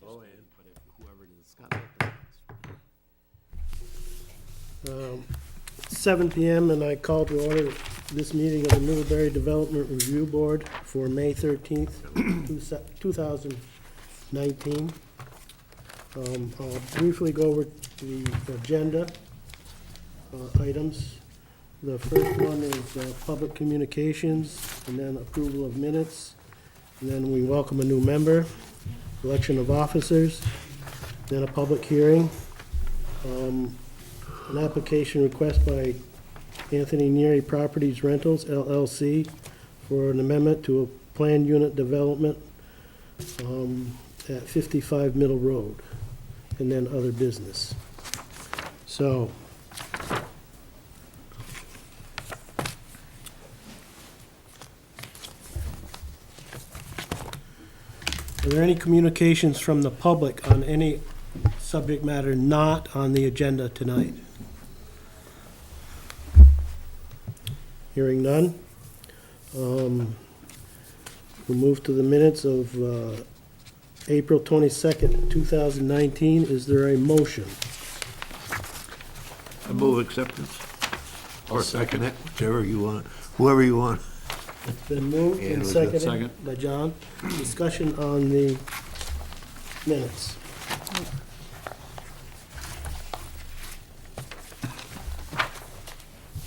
Oh, and, but if whoever it is, Scott. 7 PM, and I call to order this meeting of the Middlebury Development Review Board for May 13th, 2019. I'll briefly go over the agenda items. The first one is public communications, and then approval of minutes, and then we welcome a new member, election of officers, then a public hearing. An application request by Anthony Neary Properties Rentals LLC for an amendment to a planned unit development at 55 Middle Road, and then other business. So, are there any communications from the public on any subject matter not on the agenda tonight? Hearing none. We'll move to the minutes of April 22nd, 2019. Is there a motion? I move acceptance. Or second it, whichever you want, whoever you want. It's been moved Yeah, and it was a seconded second. by John. Discussion on the minutes.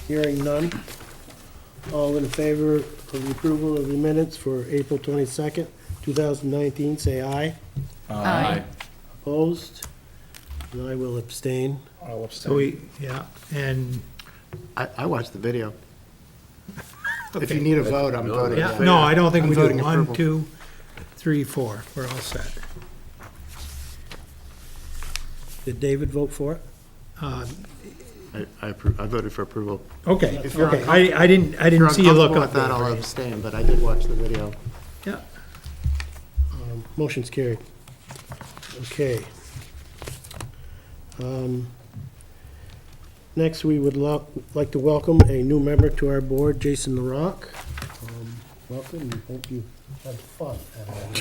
Hearing none. All in favor of the approval of the minutes for April 22nd, 2019, say aye. Aye. Opposed? And I will abstain. I'll So yeah, and, I watched the video. If Okay. you need a vote, I'm voting. yeah, for- no, I don't think I'm we do. voting 1, approval. 2, 3, 4, we're all set. Did David vote for it? I voted for approval. Okay, If you're okay, I didn't see you look uncomfortable up with that, I'll there. abstain, but I did watch the video. Yeah, Motion's carried. Okay. Next, we would like to welcome a new member to our board, Jason LaRock. Welcome, and hope you have fun at home.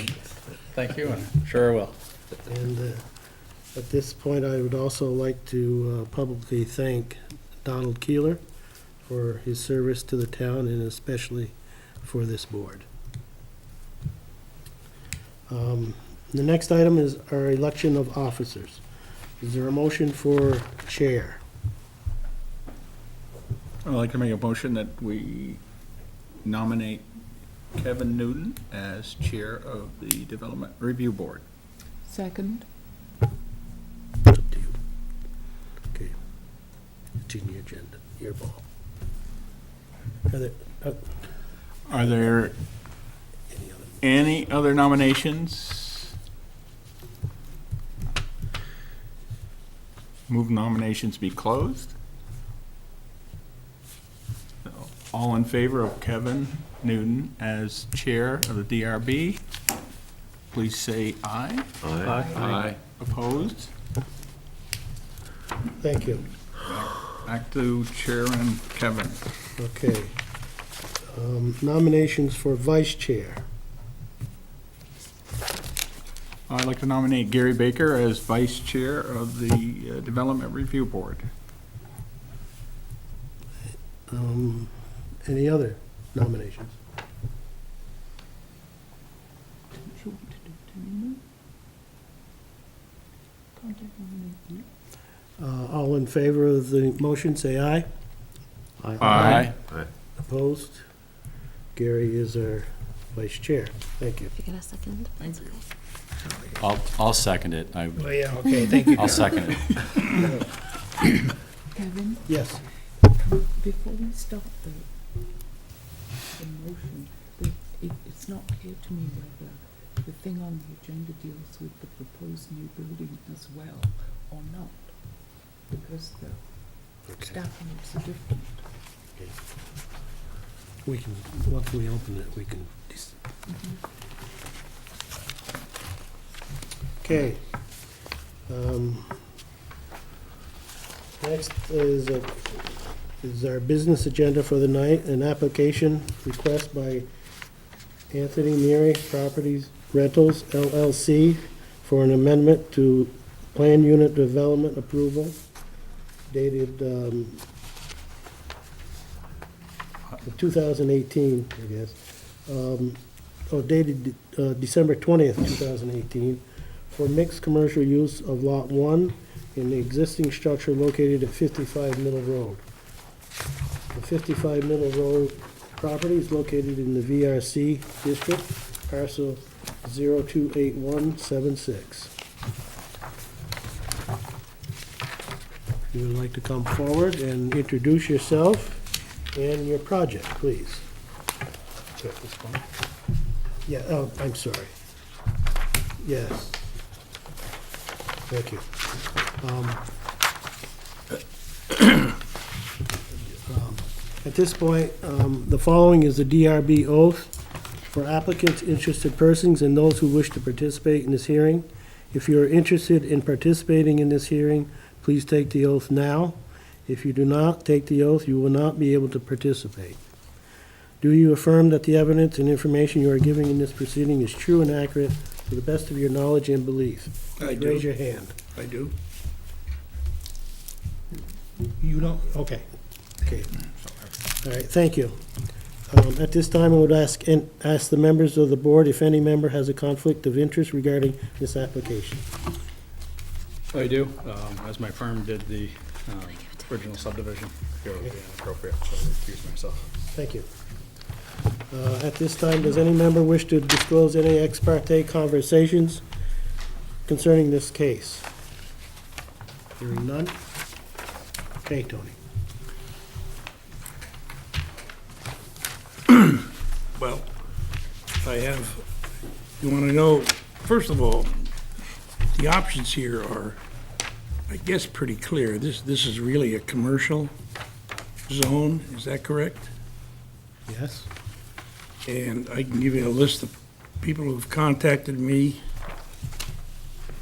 Thank you, and sure will. And at this point, I would also like to publicly thank Donald Keeler for his service to the town and especially for this board. The next item is our election of officers. Is there a motion for chair? I'd like to make a motion that we nominate Kevin Newton as Chair of the Development Review Board. Second. Up to you. Okay. It's in your agenda, your ball. Are there Any other? any other nominations? Move nominations be closed. All in favor of Kevin Newton as Chair of the DRB, please say aye. Aye. Opposed? Thank you. Back to Chairman Kevin. Okay. Nominations for vice chair. I'd like to nominate Gary Baker as Vice Chair of the Development Review Board. Any other nominations? Sure what to do, Tamina. Contact nominate you. All in favor of the motion, say aye. Aye. Opposed? Gary is our vice chair. Thank you. You get a second? Thank you. I'll second it. well, yeah, okay, thank you. I'll second it. Kevin, Yes. before we start the motion, it's not clear to me whether the thing on the agenda deals with the proposed new building as well or not, because the Okay. staff notes are different. We can, once we open it, we can. Okay. Next is our business agenda for the night, an application request by Anthony Neary Properties Rentals LLC for an amendment to plan unit development approval dated 2018, I guess. Dated December 20th, 2018, for mixed commercial use of Lot 1 in the existing structure located at 55 Middle Road. The 55 Middle Road property is located in the VRC district, parcel 028176. You would like to come forward and introduce yourself and your project, please. Yeah, oh, I'm sorry. Yes. Thank you. At this point, the following is the DRB oath for applicants, interested persons, and those who wish to participate in this hearing. If you are interested in participating in this hearing, please take the oath now. If you do not take the oath, you will not be able to participate. Do you affirm that the evidence and information you are giving in this proceeding is true and accurate to the best of your knowledge and belief? I do. Raise your hand. I do. You don't, okay. Okay. All right, thank you. At this time, I would ask the members of the board if any member has a conflict of interest regarding this application. I do, as my firm did the original subdivision, I feel it would be inappropriate, so I recuse myself. Thank you. At this time, does any member wish to disclose any ex parte conversations concerning this case? Hearing none? Okay, Tony. Well, I have, you want to know, first of all, the options here are, I guess, pretty clear. This is really a commercial zone, is that correct? Yes? And I can give you a list of people who've contacted me.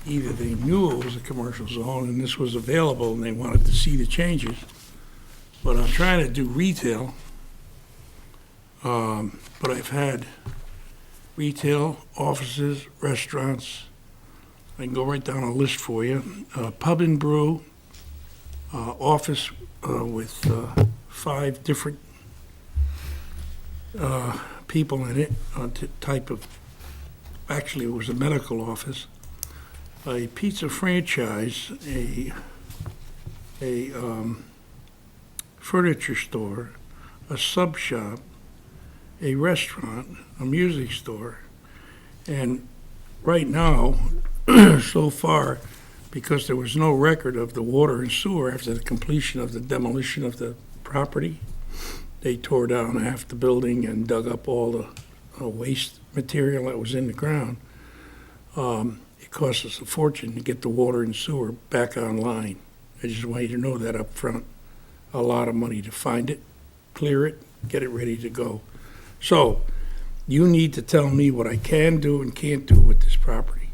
Either they knew it was a commercial zone and this was available and they wanted to see the changes, but I'm trying to do retail. But I've had retail, offices, restaurants. I can go right down a list for you. Pub and brew, office with 5 different people in it, type of, actually it was a medical office, a pizza franchise, a furniture store, a sub shop, a restaurant, a music store, and right now, so far, because there was no record of the water and sewer after the completion of the demolition of the property, they tore down half the building and dug up all the waste material that was in the ground. It cost us a fortune to get the water and sewer back online. I just want you to know that up front. A lot of money to find it, clear it, get it ready to go. So, you need to tell me what I can do and can't do with this property.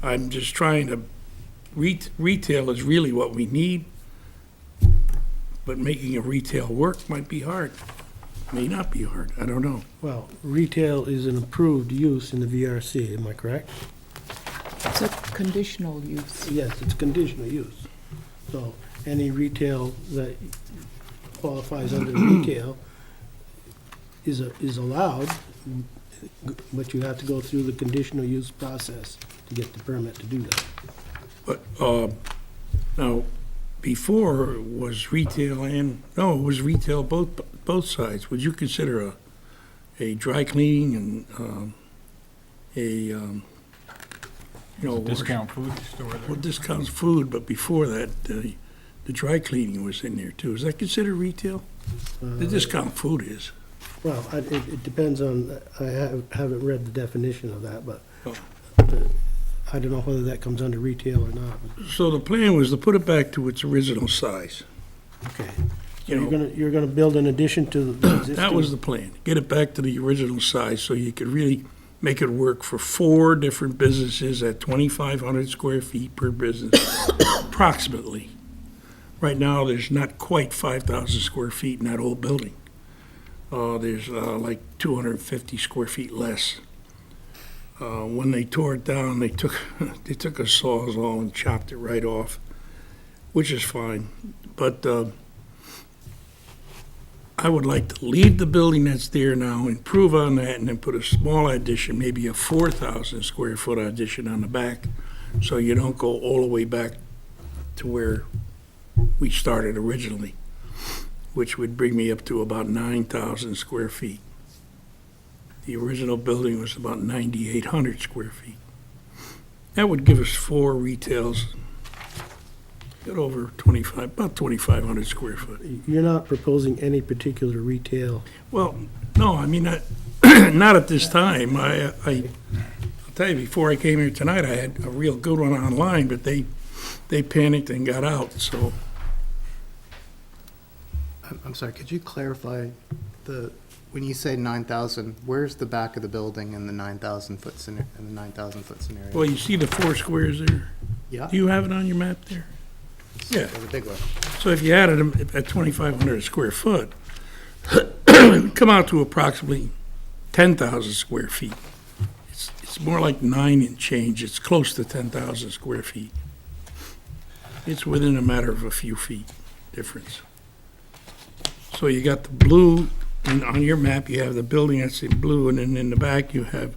I'm just trying to, retail is really what we need, but making a retail work might be hard. May not be hard, I don't know. Well, retail is an approved use in the VRC, am I correct? It's a conditional use. Yes, it's conditional use. So any retail that qualifies under retail is allowed, but you have to go through the conditional use process to get the permit to do that. But, now, before it was retail it was retail both sides. Would you consider a dry cleaning and, Discount food store Well, there. discounts food, but before that, the dry cleaning was in there too. Is that considered retail? The discount food is. Well, it depends on, I haven't read the definition of that, but Oh. I don't know whether that comes under retail or not. So the plan was to put it back to its original size. Okay. You know, You're gonna build an addition to the existing? that was the plan, get it back to the original size so you could really make it work for 4 different businesses at 2,500 square feet per business, approximately. Right now, there's not quite 5,000 square feet in that old building. There's like 250 square feet less. when they tore it down, they took a sawzall and chopped it right off, which is fine. But I would like to leave the building that's there now, improve on that, and then put a small addition, maybe a 4,000 square foot addition on the back, so you don't go all the way back to where we started originally, which would bring me up to about 9,000 square feet. The original building was about 9,800 square feet. That would give us 4 retails, got over 25, about 2,500 square foot. You're not proposing any particular retail. Well, no, I mean, not at this time. I'll tell you, before I came here tonight, I had a real good one online, but they panicked and got out, so. I'm sorry, could you clarify when you say 9,000, where's the back of the building in the 9,000 foot scenario? Well, you see the 4 squares there? Yeah, Do you have it on your map there? Yeah. the big one. So if you added them at 2,500 square foot, it would come out to approximately 10,000 square feet. It's more like 9 and change. It's close to 10,000 square feet. It's within a matter of a few feet difference. So you got the blue, and on your map, you have the building that's in blue, and then in the back, you have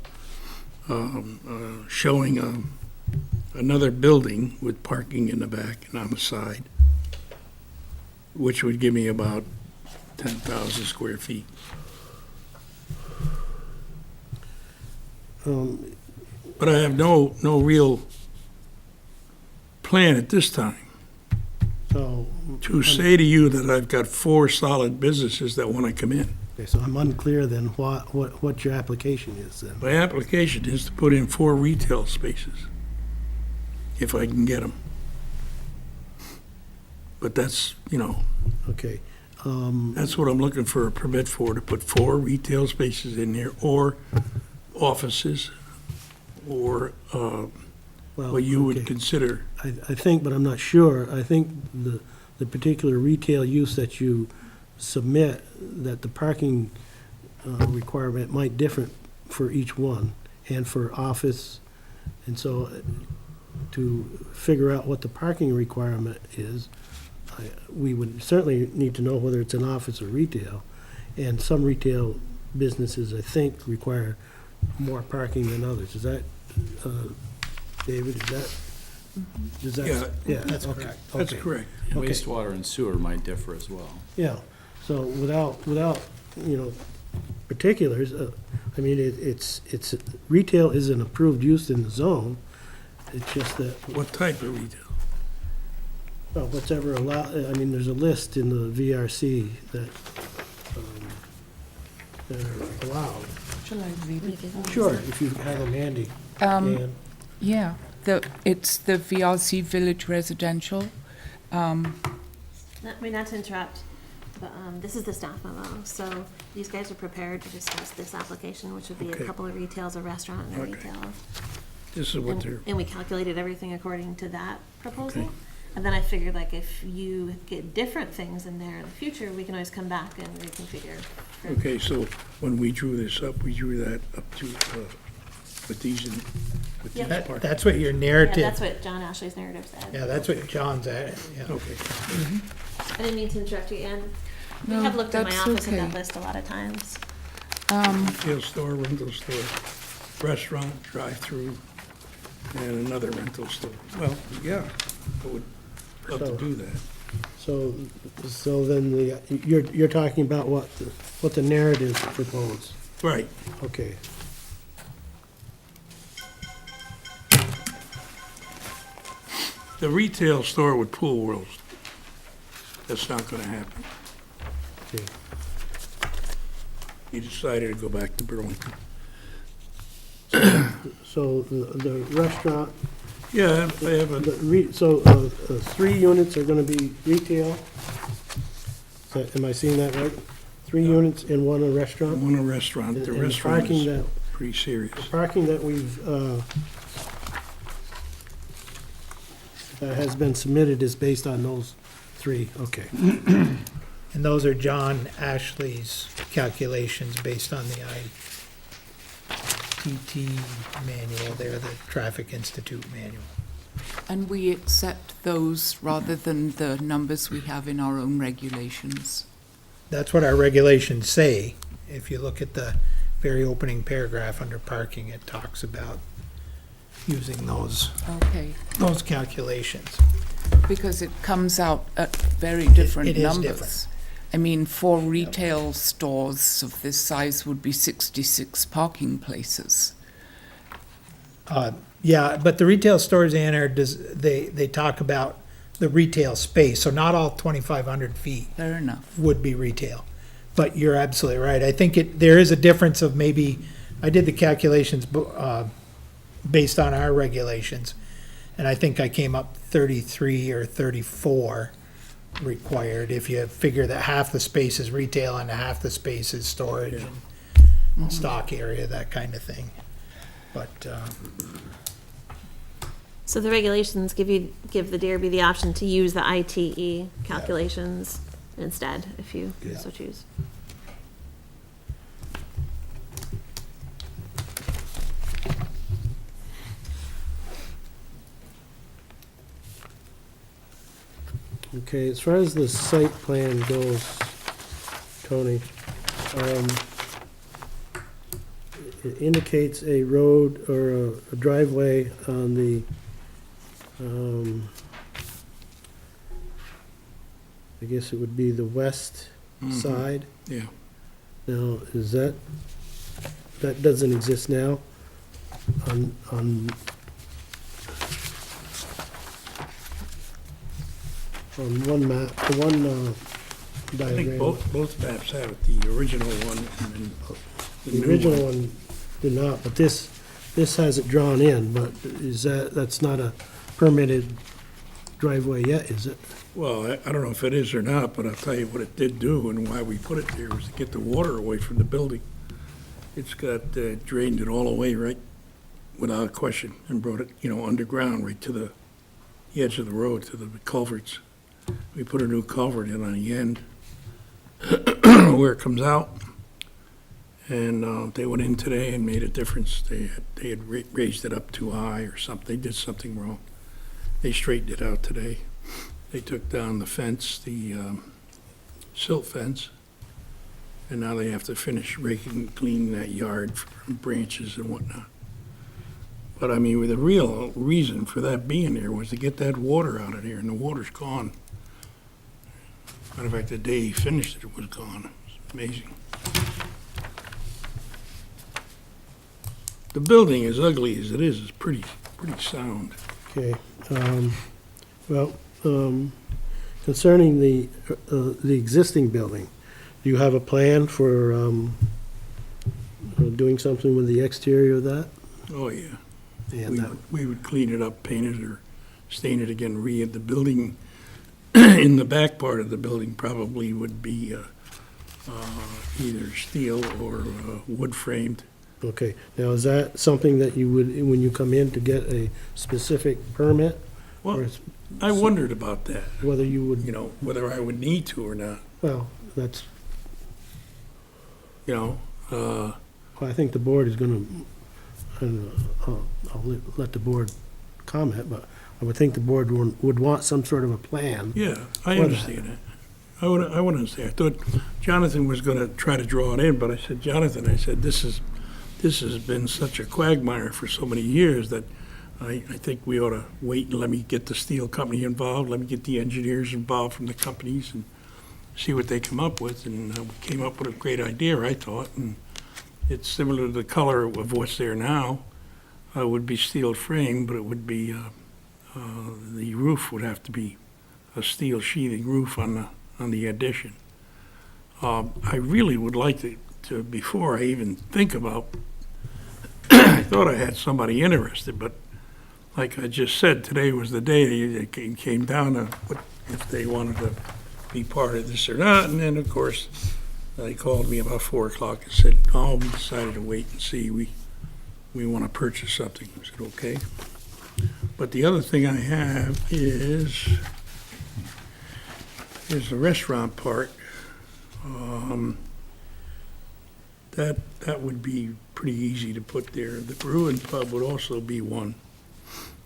showing another building with parking in the back and on the side, which would give me about 10,000 square feet. But I have no real plan at this time So, to say to you that I've got 4 solid businesses that want to come in. okay, so I'm unclear then what your application is then. My application is to put in 4 retail spaces, if I can get them. But that's, Okay. that's what I'm looking for a permit for, to put 4 retail spaces in there, or offices, or Well, what you would okay. consider. I think, but I'm not sure, I think the particular retail use that you submit, that the parking requirement might differ for each one, and for office, and so to figure out what the parking requirement is, we would certainly need to know whether it's an office or retail, and some retail businesses, I think, require more parking than others. Is that, David, is that? Yeah. Yeah, That's okay, correct. That's okay. correct. Okay. Wastewater and sewer might differ as well. Yeah, so without, particulars, I mean, it's, retail is an approved use in the zone. It's just that, What type of retail? well, whatever allowed, I mean, there's a list in the VRC that are allowed. Shall I read it? Sure, if you have them handy, Um, Dan. yeah, it's the VRC Village Residential. Not to interrupt, but this is the staff memo. So these guys are prepared to discuss this application, which would be Okay. a couple of retails, a restaurant, and a Okay. retail. This is what they're, And we calculated everything according to that proposal. Okay. And then I figured, like, if you get different things in there in the future, we can always come back and reconfigure. okay, so when we drew this up, we drew that up to, with these, with these Yep. parts. That's what your Yeah, narrative, that's what John Ashley's narrative said. yeah, that's what John's at, yeah. Okay. I didn't mean to interrupt you, Ann. We No, have looked at my that's office at that okay. list a lot of times. Retail store, rental store, restaurant, drive-through, and another rental store. Well, yeah, I would love to do that. So then you're talking about what the narrative proposed. Right. Okay. The retail store with Pool World, that's not gonna happen. Okay. You decided to go back to Burlington. So the restaurant, Yeah, I have a, so 3 units are gonna be retail? Am I seeing that right? 3 units and 1 a restaurant? one a restaurant, the And restaurant parking is that, pretty serious. parking that we've, that has been submitted is based on those 3, okay. And those are John Ashley's calculations based on the TT manual there, the Traffic Institute manual. And we accept those rather than the numbers we have in our own regulations. That's what our regulations say. If you look at the very opening paragraph under parking, it talks about using those Okay, calculations. because it comes out at very different it is numbers. different. I mean, 4 retail stores of this size would be 66 parking places. Yeah, but the retail stores, Ann, they talk about the retail space, so not all 2,500 feet Fair enough. would be retail. But you're absolutely right. I think there is a difference of maybe, I did the calculations based on our regulations, and I think I came up 33 or 34 required if you figure that half the space is retail and half the space is storage and stock area, that kind of thing. But, So the regulations give the DRB the option to use the ITE calculations instead, if you Yeah. so choose. Okay, as far as the site plan goes, Tony, it indicates a road or a driveway on the, I guess it would be the west side. Yeah. Now, that doesn't exist now on one map, one I diagram. think both maps have it, the original one and then the The new original one did not, but this has it drawn in, but that's not a permitted driveway yet, is it? Well, I don't know if it is or not, but I'll tell you what it did do and why we put it there was to get the water away from the building. It's got drained it all away, right, without question, and brought it, underground, right to the edge of the road, to the culverts. We put a new culvert in on the end where it comes out. And they went in today and made a difference. They had raised it up too high or something. They did something wrong. They straightened it out today. They took down the fence, the silt fence, and now they have to finish raking and cleaning that yard from branches and whatnot. But I mean, the real reason for that being there was to get that water out of there, and the water's gone. Matter of fact, the day he finished it, it was gone. It's amazing. The building, as ugly as it is pretty sound. Okay, well, concerning the existing building, do you have a plan for doing something with the exterior of that? Oh, yeah. And that, We would clean it up, paint it, or stain it again, the building, in the back part of the building probably would be either steel or wood framed. okay, now is that something that you would, when you come in to get a specific permit? Or Well, it's- I wondered about that, whether you would, whether I would need to or not, well, that's, uh, well, I think the board is gonna, and I'll let the board comment, but I would think the board would want some sort of a plan. yeah, I For that. understand that. I would understand. I thought Jonathan was gonna try to draw it in, but I said, Jonathan, this has been such a quagmire for so many years that I think we ought to wait and let me get the steel company involved, let me get the engineers involved from the companies and see what they come up with. And we came up with a great idea, I thought, and it's similar to the color of what's there now. It would be steel frame, but it would be, the roof would have to be a steel sheathing roof on the addition. I really would like to, before I even think about, I thought I had somebody interested, but like I just said, today was the day it came down to if they wanted to be part of this or not. And then, of course, they called me about 4 o'clock and said, oh, we decided to wait and see. We want to purchase something. I said, okay. But the other thing I have is the restaurant part. That would be pretty easy to put there. The brew and pub would also be one.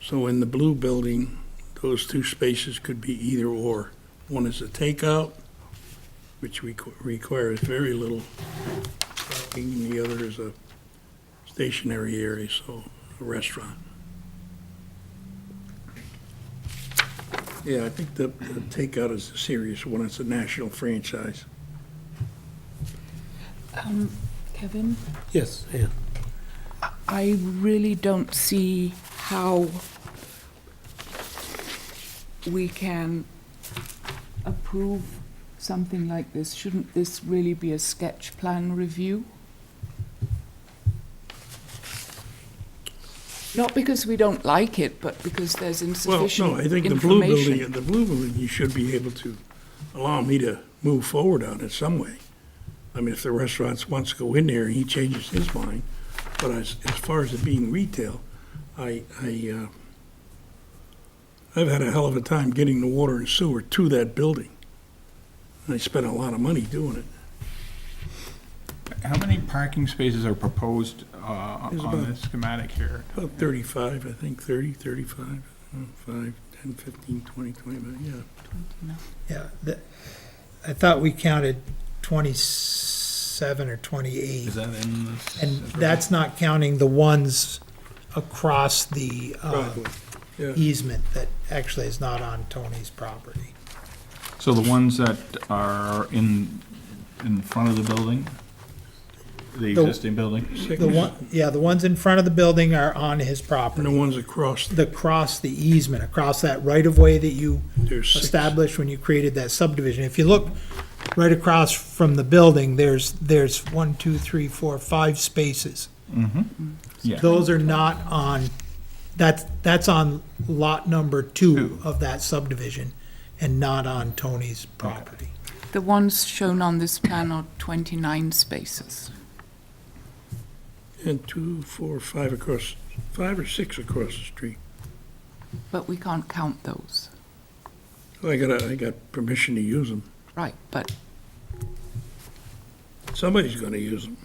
So in the blue building, those two spaces could be either or. One is a takeout, which requires very little parking, and the other is a stationary area, so a restaurant. Yeah, I think the takeout is a serious one. It's a national franchise. Kevin, Yes, Ann. I really don't see how we can approve something like this. Shouldn't this really be a sketch plan review? Not because we don't like it, but because there's Well, insufficient no, I think information. the blue building, you should be able to allow me to move forward on it some way. I mean, if the restaurant wants to go in there and he changes his mind, but as far as it being retail, I've had a hell of a time getting the water and sewer to that building. And I spent a lot of money doing it. How many parking spaces are proposed There's on about- this schematic here? About 35, I think, 30, 35, 5, 10, 15, 20, 25, yeah. Yeah, I thought we counted 27 or 28. Is that in this? And that's not counting the ones across the Driveway, yeah. easement that actually is not on Tony's property. So the ones that are in front of the building? The The- existing building? The one, yeah, the ones in front of the building are on his And the property. ones across, Across the easement, across that right-of-way that you there's 6. established when you created that subdivision. If you look right across from the building, there's 1, 2, 3, 4, 5 spaces. Mm-hmm. Yeah. Those are not on, that's on lot number 2 of that subdivision and not on Tony's property. The ones shown on this plan are 29 spaces. And 2, 4, 5 across, 5 or 6 across the street. But we can't count those. I got permission to use them. Right, but Somebody's gonna use them.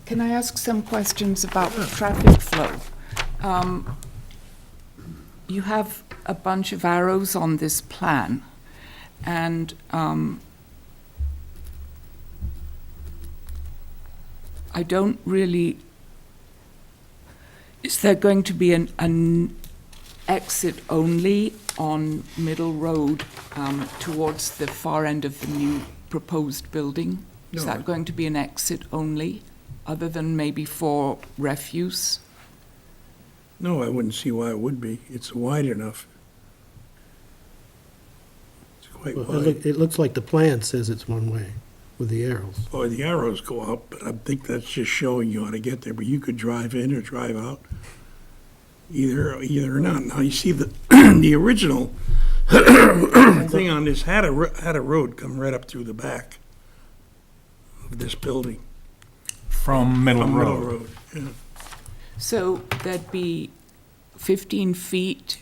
can I ask some questions about traffic flow? You have a bunch of arrows on this plan, and I don't really, is there going to be an exit only on Middle Road towards the far end of the new proposed building? Is No. that going to be an exit only, other than maybe for refuse? No, I wouldn't see why it would be. It's wide enough. It's quite Well, wide. it looks like the plan says it's one way with the arrows. Or the arrows go up, but I think that's just showing you how to get there, but you could drive in or drive out. Either or not. Now, you see the, the original thing on this had a road come right up through the back of this building. From Middle On Middle Road. Road, yeah. So there'd be 15 feet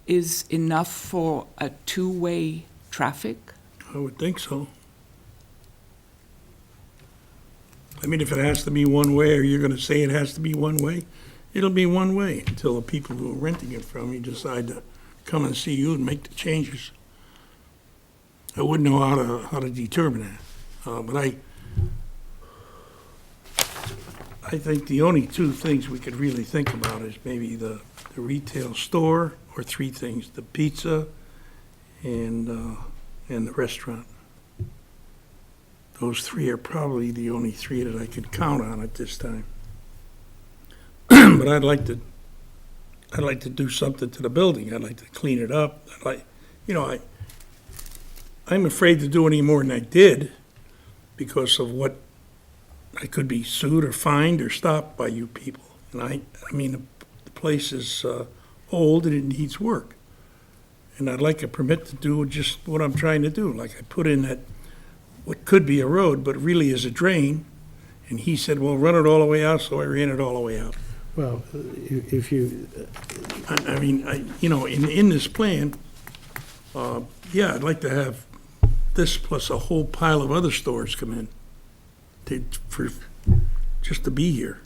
is enough for a two-way traffic? I would think so. I mean, if it has to be one way, or you're gonna say it has to be one way, it'll be one way until the people who are renting it from you decide to come and see you and make the changes. I wouldn't know how to determine that, but I think the only two things we could really think about is maybe the retail store, or 3 things, the pizza and the restaurant. Those 3 are probably the only 3 that I could count on at this time. But I'd like to do something to the building. I'd like to clean it up. I'm afraid to do any more than I did because of what I could be sued or fined or stopped by you people. And I mean, the place is old and it needs work. And I'd like a permit to do just what I'm trying to do. Like I put in that, what could be a road, but really is a drain. And he said, well, run it all the way out, so I ran it all the way out. Well, if you, I mean, in this plan, yeah, I'd like to have this plus a whole pile of other stores come in just to be here,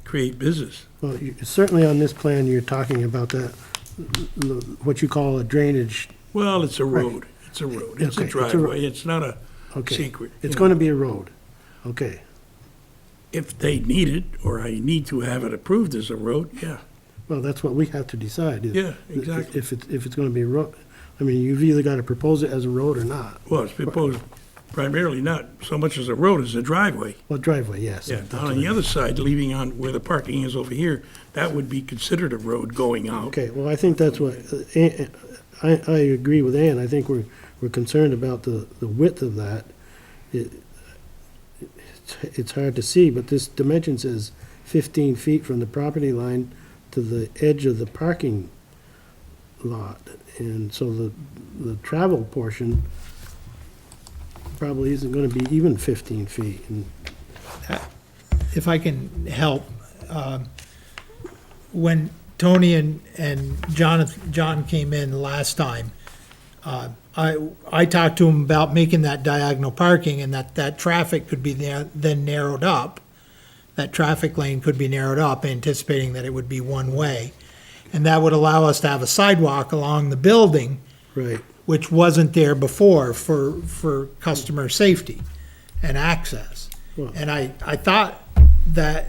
create business. Well, certainly on this plan, you're talking about what you call a drainage. Well, it's a road. It's a road. It's a Okay, it's a ro- driveway. It's not a Okay. secret. It's you going know. to be a road. Okay. If they need it, or I need to have it approved as a road, yeah. Well, that's what we have to decide. Yeah, exactly. If it's going to be a road. I mean, you've either got to propose it as a road or not. Well, it's proposed primarily not so much as a road as a driveway. Well, driveway, yes. Yeah, that's on what the I- other side, leaving on where the parking is over here, that would be considered a road going out. Okay, well, I think that's what, I agree with Ann. I think we're concerned about the width of that. It's hard to see, but this dimension says 15 feet from the property line to the edge of the parking lot. And so the travel portion probably isn't going to be even 15 feet. And If I can help, when Tony and John came in last time, I talked to him about making that diagonal parking and that traffic could be then narrowed up. That traffic lane could be narrowed up, anticipating that it would be one way. And that would allow us to have a sidewalk along the building, Right, which wasn't there before for customer safety and access. Well- And I thought that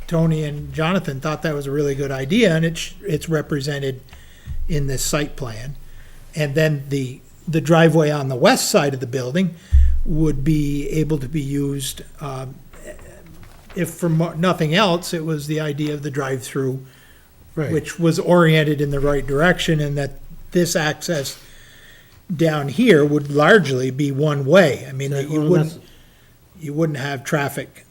Tony and Jonathan thought that was a really good idea, and it's represented in this site plan. And then the driveway on the west side of the building would be able to be used, if for nothing else, it was the idea of the drive-through, right. which was oriented in the right direction, and that this access down here would largely be one way. I mean, Right, you well, wouldn't, that's- you wouldn't have traffic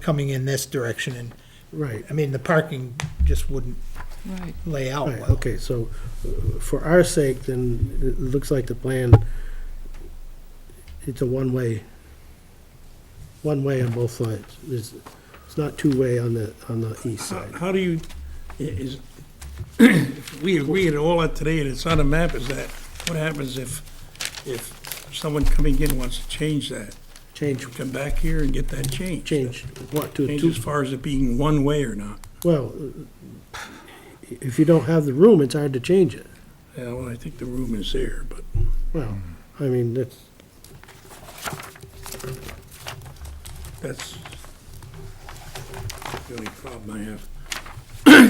coming in this direction, and, Right. I mean, the parking just wouldn't Right. lay out Right, well. okay, so for our sake, then, it looks like the plan, it's a one-way on both sides. It's not two-way on the east side. How do you, if we agree to all that today and it's on a map, is that, what happens if someone coming in wants to change that? Change, Come back here and get that changed? change, what, to a Change two, as far as it being one way or not? well, if you don't have the room, it's hard to change it. Yeah, well, I think the room is there, but Well, I mean, that's, that's the only problem I have.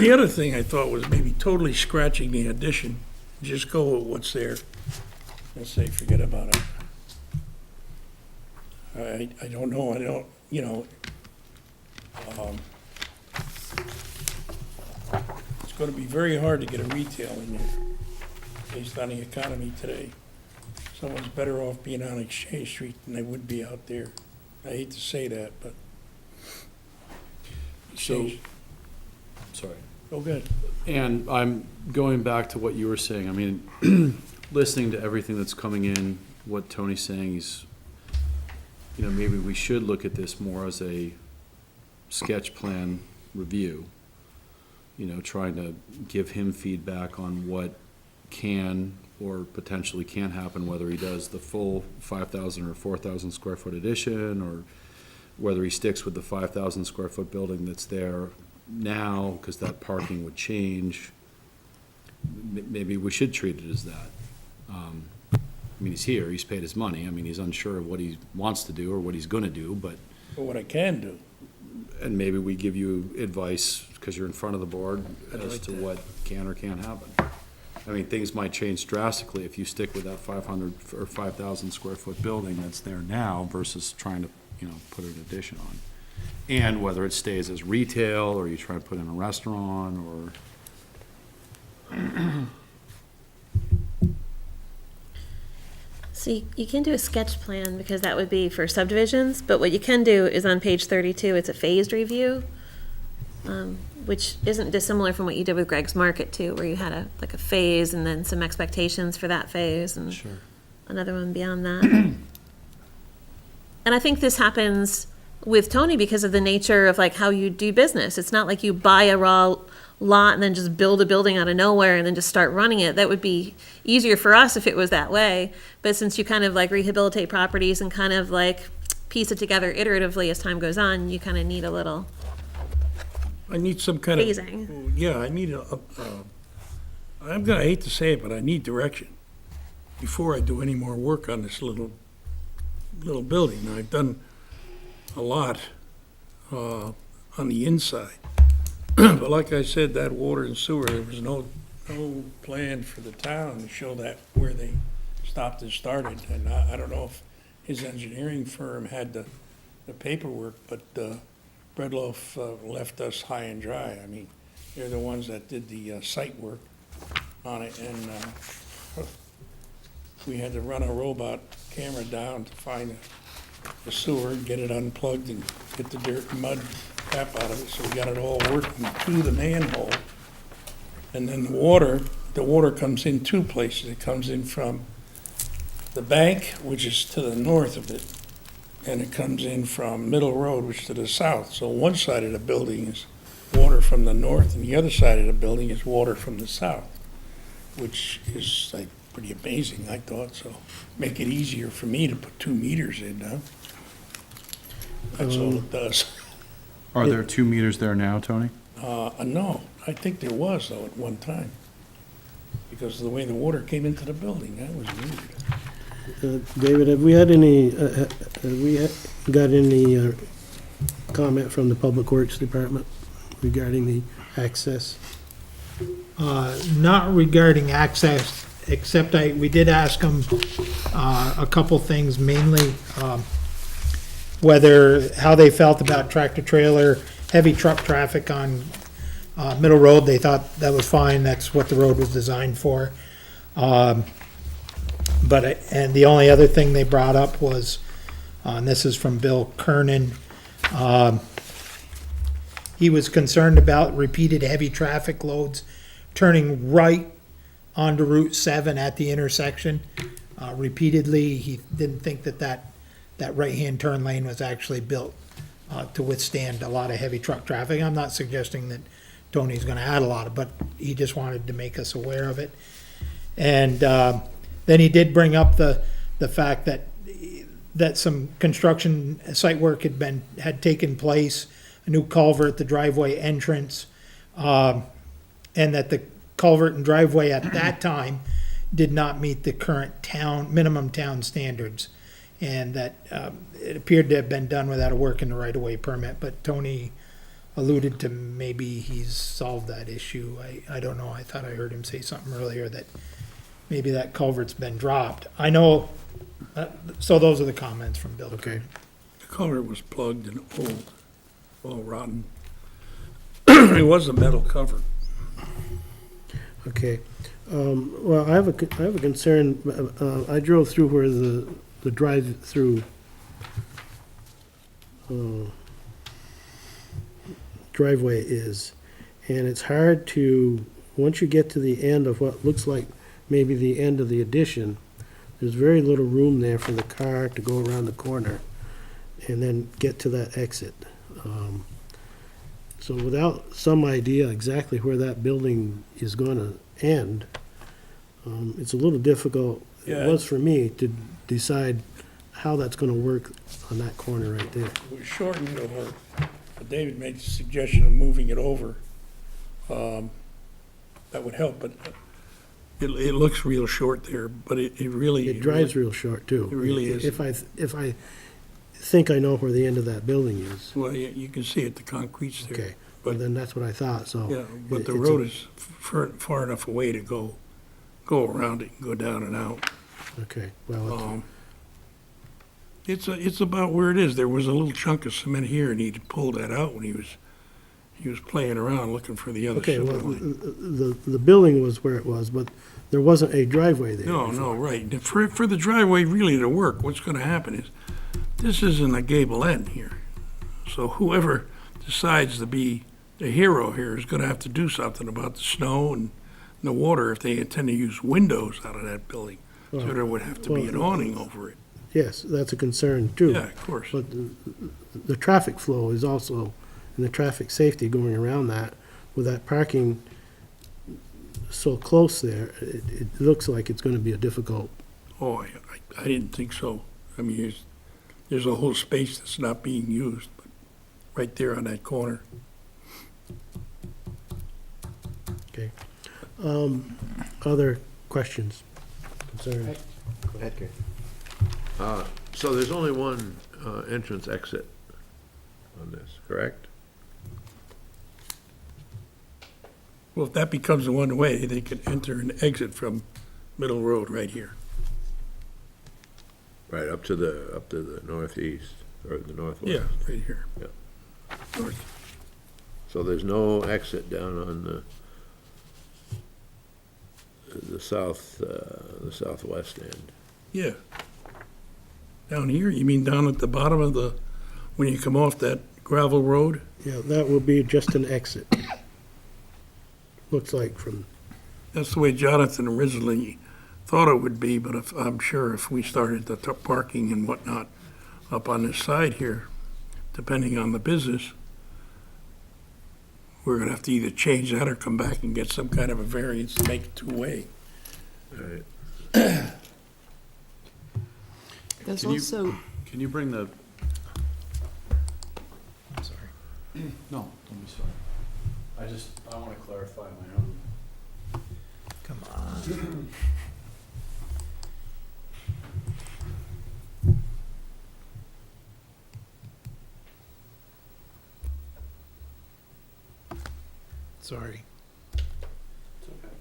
The other thing I thought was maybe totally scratching the addition, just go with what's there, and say, forget about it. I don't know, you know, it's gonna be very hard to get a retail in there, based on the economy today. Someone's better off being on Exchange Street than they would be out there. I hate to say that, but. So, sorry. Oh, good. And I'm going back to what you were saying. I mean, listening to everything that's coming in, what Tony's saying, maybe we should look at this more as a sketch plan review. Trying to give him feedback on what can or potentially can't happen, whether he does the full 5,000 or 4,000 square foot addition, or whether he sticks with the 5,000 square foot building that's there now, because that parking would change. Maybe we should treat it as that. I mean, he's here, he's paid his money. I mean, he's unsure of what he wants to do or what he's gonna do, but, But what I can do, and maybe we give you advice, because you're in front of the board, I'd as like to that. what can or can't happen. I mean, things might change drastically if you stick with that 500 or 5,000 square foot building that's there now versus trying to, put an addition on. And whether it stays as retail, or you try to put in a restaurant, or, So you can do a sketch plan, because that would be for subdivisions, but what you can do is on page 32, it's a phased review, which isn't dissimilar from what you did with Greg's Market too, where you had a phase and then some expectations for that phase and another one beyond that. And I think this happens with Tony because of the nature of how you do business. It's not like you buy a raw lot and then just build a building out of nowhere and then just start running it. That would be easier for us if it was that way. But since you kind of like rehabilitate properties and kind of like piece it together iteratively as time goes on, you kind of need a little I need some kind of. phasing. Yeah, I need I hate to say it, but I need direction before I do any more work on this little building. Now, I've done a lot on the inside. But like I said, that water and sewer, there was no plan for the town to show that where they stopped and started. And I don't know if his engineering firm had the paperwork, but Breadloaf left us high and dry. I mean, they're the ones that did the site work on it, and we had to run a robot camera down to find the sewer, get it unplugged, and get the dirt and mud crap out of it, so we got it all working to the manhole. And then the water comes in two places. It comes in from the bank, which is to the north of it, and it comes in from Middle Road, which is to the south. So one side of the building is water from the north, and the other side of the building is water from the south, which is like pretty amazing, I thought, so make it easier for me to put 2 meters in now. That's all it does. Are there 2 meters there now, Tony? No, I think there was though at one time, because of the way the water came into the building, that was weird. David, have we had any, got any comment from the Public Works Department regarding the access? Not regarding access, except we did ask them a couple things, mainly how they felt about tractor-trailer, heavy truck traffic on Middle Road. They thought that was fine, that's what the road was designed for. And the only other thing they brought up was, and this is from Bill Kernan, he was concerned about repeated heavy traffic loads turning right onto Route 7 at the intersection. Repeatedly, he didn't think that right-hand turn lane was actually built to withstand a lot of heavy truck traffic. I'm not suggesting that Tony's gonna add a lot, but he just wanted to make us aware of it. And then he did bring up the fact that some construction site work had taken place, a new culvert, the driveway entrance, and that the culvert and driveway at that time did not meet the current minimum town standards. And that it appeared to have been done without a work in the right-of-way permit, but Tony alluded to maybe he's solved that issue. I don't know, I thought I heard him say something earlier that maybe that culvert's been dropped. I know, so those are the comments from Bill. Okay. The culvert was plugged and old, all rotten. It was a metal cover. Okay. Well, I have a concern. I drove through where the drive-through driveway is, and it's hard to, once you get to the end of what looks like maybe the end of the addition, there's very little room there for the car to go around the corner and then get to that exit. So without some idea exactly where that building is going to end, it's a little difficult, Yeah. it was for me, to decide how that's going to work on that corner right there. We shortened it, or David made the suggestion of moving it over. That would help, but it looks real short there, but it really. It drives real short, too. It really is. If I think I know where the end of that building is, Well, you can see it, the concrete's there. okay, well, then that's what I thought, so. Yeah, but the it's a- road is far enough away to go around it and go down and out. Okay, well, It's about where it is. There was a little chunk of cement here, and he pulled that out when he was playing around looking for the other okay, center well, line. the building was where it was, but there wasn't a driveway there. No, right. And For the driveway really to work, what's gonna happen is, this isn't a gable end here. So whoever decides to be the hero here is gonna have to do something about the snow and the water if they intend to use windows out of that building. So Well, there would have to be an awning over it. Yes, that's a concern, too. Yeah, of course. But the traffic flow is also, and the traffic safety going around that, with that parking so close there, it looks like it's gonna be a difficult. Oh, I didn't think so. I mean, there's a whole space that's not being used, but right there on that corner. Okay. Other questions, concerns? Edgar. So there's only one entrance exit on this, correct? Well, if that becomes a one-way, they could enter and exit from Middle Road right here. Right, up to the northeast, or the northwest. Yeah, right here. Yeah. North. So there's no exit down on the southwest end. Yeah. Down here, you mean down at the bottom of when you come off that gravel road? Yeah, that will be just an exit. Looks like from, That's the way Jonathan originally thought it would be, but I'm sure if we started the parking and whatnot up on this side here, depending on the business, we're gonna have to either change that or come back and get some kind of a variance to make it two-way. Right. There's Can you- also, Can you bring the? I'm sorry. No, don't be sorry. I want to clarify my own. Come on. Sorry. It's okay.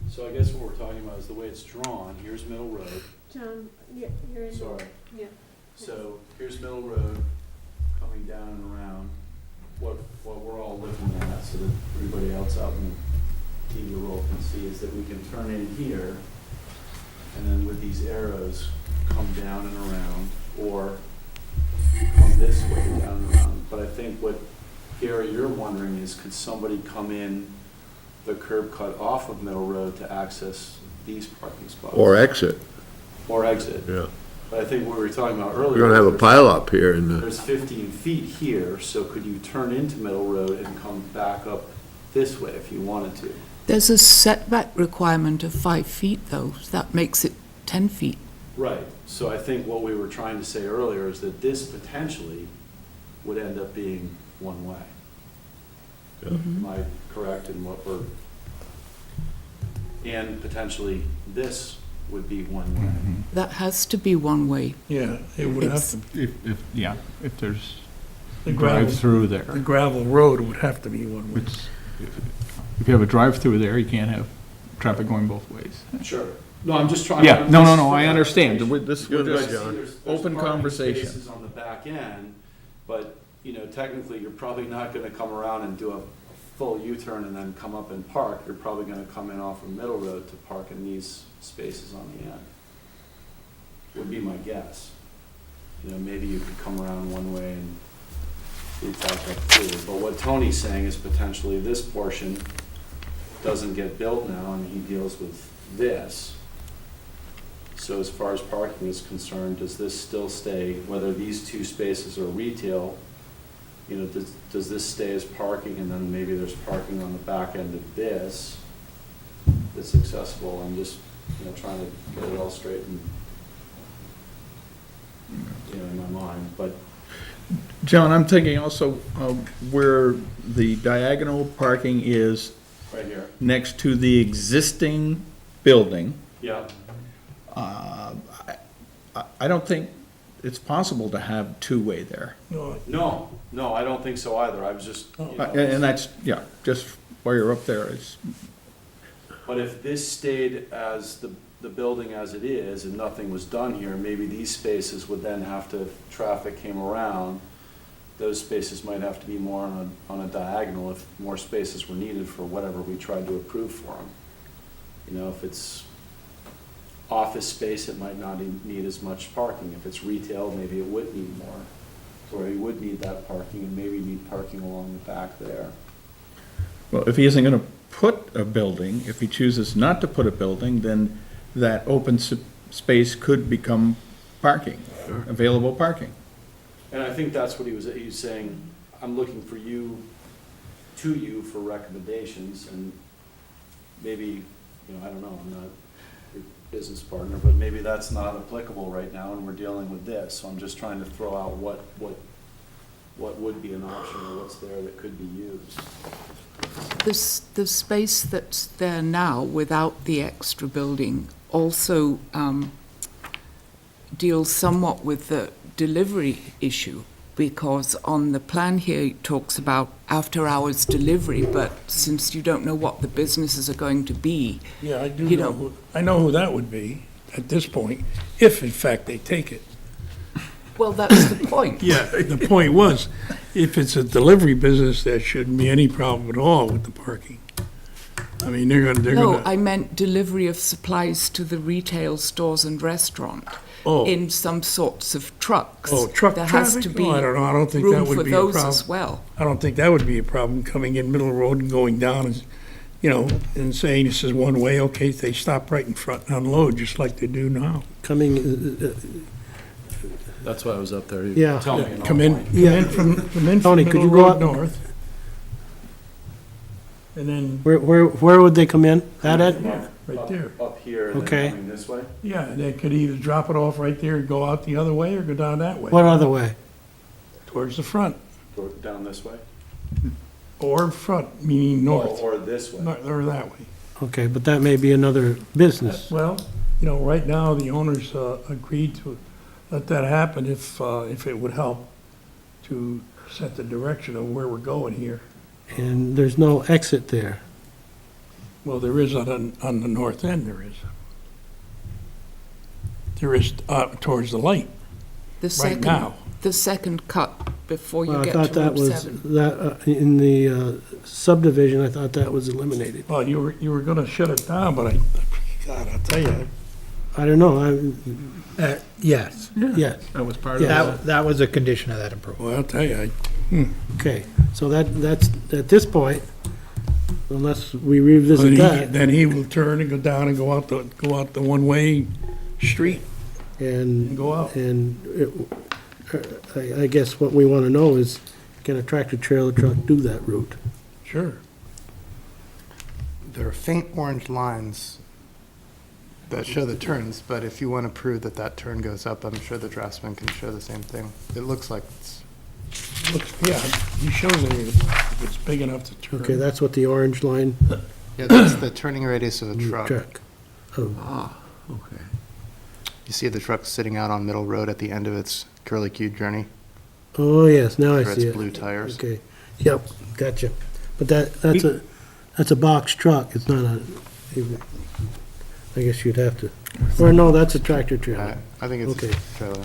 So I guess what we're talking about is the way it's drawn. Here's Middle Road. John, you're in. Sorry. Yeah. So here's Middle Road coming down and around. What we're all looking at, so that everybody else out in the TV world can see, is that we can turn in here, and then with these arrows, come down and around, or come this way down and around. But I think what, Gary, you're wondering is, could somebody come in the curb cut off of Middle Road to access these parking spots? Or exit, Or exit. yeah. But I think what we were talking about earlier. We're gonna have a pile up here in the, There's 15 feet here, so could you turn into Middle Road and come back up this way if you wanted to? there's a setback requirement of 5 feet though, so that makes it 10 feet. Right, so I think what we were trying to say earlier is that this potentially would end up being one way. Yeah. Am I correct in what we're, and potentially this would be one way. That has to be one way. Yeah, it would have to, If there's the gravel, drive-through the there. gravel road would have to be one way. If you have a drive-through there, you can't have traffic going both ways. Sure. No, I'm just trying. Yeah, no, I understand. We're just There's open parking conversation. spaces on the back end, but, technically, you're probably not gonna come around and do a full U-turn and then come up and park. You're probably gonna come in off of Middle Road to park in these spaces on the end. Would be my guess. Maybe you could come around one way and be back up too. But what Tony's saying is potentially this portion doesn't get built now, and he deals with this. So as far as parking is concerned, does this still stay, whether these two spaces are retail, does this stay as parking, and then maybe there's parking on the back end of this that's accessible? I'm just, trying to get it all straight in my mind, but John, I'm thinking also where the diagonal parking is right here, next to the existing building, yeah. I don't think it's possible to have two-way there. No, No, I don't think so either. I was just, And that's, just while you're up there, it's, but if this stayed as the building as it is and nothing was done here, maybe these spaces would then have to, if traffic came around, those spaces might have to be more on a diagonal if more spaces were needed for whatever we tried to approve for them. If it's office space, it might not need as much parking. If it's retail, maybe it would need more. Or you would need that parking and maybe need parking along the back there. well, if he isn't gonna put a building, if he chooses not to put a building, then that open space could become parking, available parking. And I think that's what he was saying, I'm looking for you, to you for recommendations, and maybe, I don't know, I'm not your business partner, but maybe that's not applicable right now, and we're dealing with this, so I'm just trying to throw out what would be an option, or what's there that could be used. The space that's there now without the extra building also deals somewhat with the delivery issue, because on the plan here it talks about after-hours delivery, but since you don't know what the businesses are going to be, Yeah, I do You know, know- I know who that would be at this point, if in fact they take it. well, that's the point. Yeah, the point was, if it's a delivery business, there shouldn't be any problem at all with the parking. I mean, they're No, gonna, I meant delivery of supplies to the retail stores and restaurant oh, in some sorts of trucks. oh, truck There has traffic? to be Oh, I don't know, I don't think that room for would be a those problem. as well. I don't think that would be a problem, coming in middle of the road and going down and, and saying this is one way, okay, they stop right in front and unload, just like they do now. Coming, That's why I was up there. You Yeah. Tell me. and I'll Come in, point. Yeah. come in from Tony, could Middle you go Road up- North. And then, where would they come in? That end? right Up- there. Up here, and Okay. then coming this way? Yeah, they could either drop it off right there and go out the other way, or go down that way, What other way? towards the front, Or down this way? or front, meaning north, Or this way? or that way. Okay, but that may be another business. Well, right now, the owners agreed to let that happen if it would help to set the direction of where we're going here. And there's no exit there. Well, there is on the north end, there is. There is towards the light, The right second, now. the second cut before you Well, I get thought to that Route was, 7. in the subdivision, I thought that was eliminated. Well, you were gonna shut it down, but God, I'll tell you, I don't know, Yes, yes, That was part of Yeah. that was a condition of that approval. well, I'll tell you, okay. So that's, at this point, unless we revisit that, then he will turn and go down and go out the one-way street and and, go out. I guess what we want to know is, can a tractor-trailer truck do that route? Sure. There are faint orange lines that show the turns, but if you want to prove that that turn goes up, I'm sure the draftsman can show the same thing. It looks like it's, Yeah, he shows it, if it's big enough to turn. Okay, that's what the orange line yeah, that's the turning radius of a truck. truck. Oh, Ah, okay. You see the truck sitting out on Middle Road at the end of its curlicue journey oh, yes, now I for its see it. blue tires. Okay, yep, gotcha. But that's a box truck, it's not a, I guess you'd have to, or no, that's a tractor trailer. I think it's Okay. a trailer.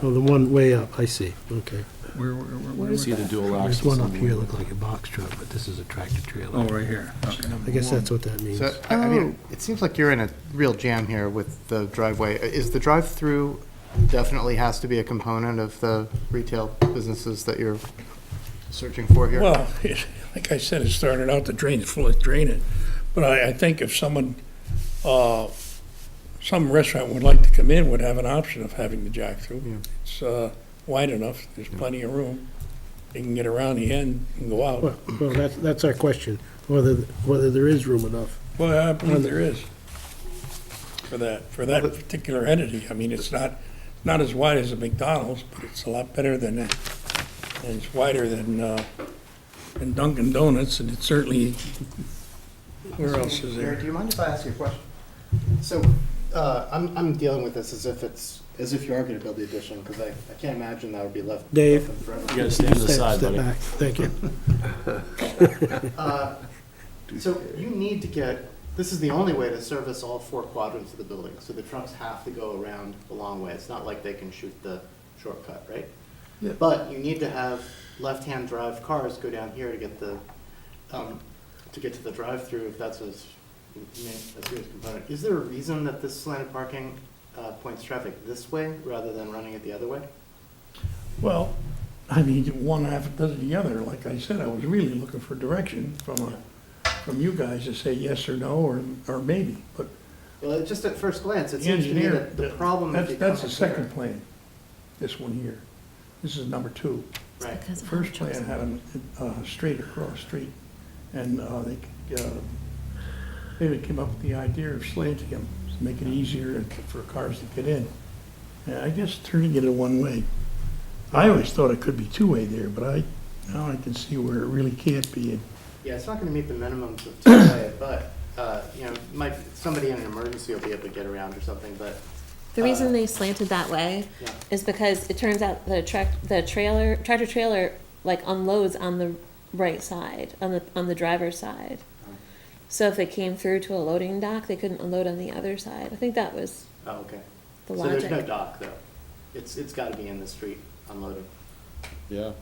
Oh, the one way up, I see, okay. You see the dual There's axles one on up the here way. look like a box truck, but this is a tractor Oh, trailer. right here, okay. I guess that's what that means. So, I mean, it seems like you're in a real jam here with the driveway. Is the drive-through definitely has to be a component of the retail businesses that you're searching for here? Well, like I said, it started out to drain, it's full of draining. But I think if someone, some restaurant would like to come in, would have an option of having the jack-through. Yeah. It's wide enough, there's plenty of room. They can get around the end and go out. Well, that's our question, whether there is room enough. Well, I believe there is for that particular entity. I mean, it's not as wide as a McDonald's, but it's a lot better than, and it's wider than Dunkin' Donuts, and it's certainly, where else is Mayor, there? do you mind if I ask you a question? So, I'm dealing with this as if you are gonna build the addition, because I can't imagine that would be left. Dave? left forever. You gotta stand to the side, Step buddy. back. Thank you. So you need to get, this is the only way to service all four quadrants of the building, so the trucks have to go around the long way. It's not like they can shoot the shortcut, right? Yeah. But you need to have left-hand drive cars go down here to get the, to get to the drive-through, if that's a serious component. Is there a reason that this slanted parking points traffic this way rather than running it the other way? Well, I mean, one half does the other. Like I said, I was really looking for direction from you guys to say yes or no, or maybe. But Well, just at first glance, it The seems to me engineer, that the problem if you that's come the up second here- plan, this one here. This is number 2. Right. Because of how First trucks- plan had them straight across street, and David came up with the idea of slanting them to make it easier for cars to get in. And I guess turning it a one-way. I always thought it could be two-way there, but now I can see where it really can't be. Yeah, it's not gonna meet the minimums of two-way, but, you know, somebody in an emergency will be able to get around or something, but, The reason they slanted that way yeah. is because it turns out the tractor trailer like unloads on the right side, on the driver's side. So if they came through to a loading dock, they couldn't unload on the other side. I think that was Oh, okay. the So there's no logic. dock, though? It's gotta be in the street unloading. Yeah.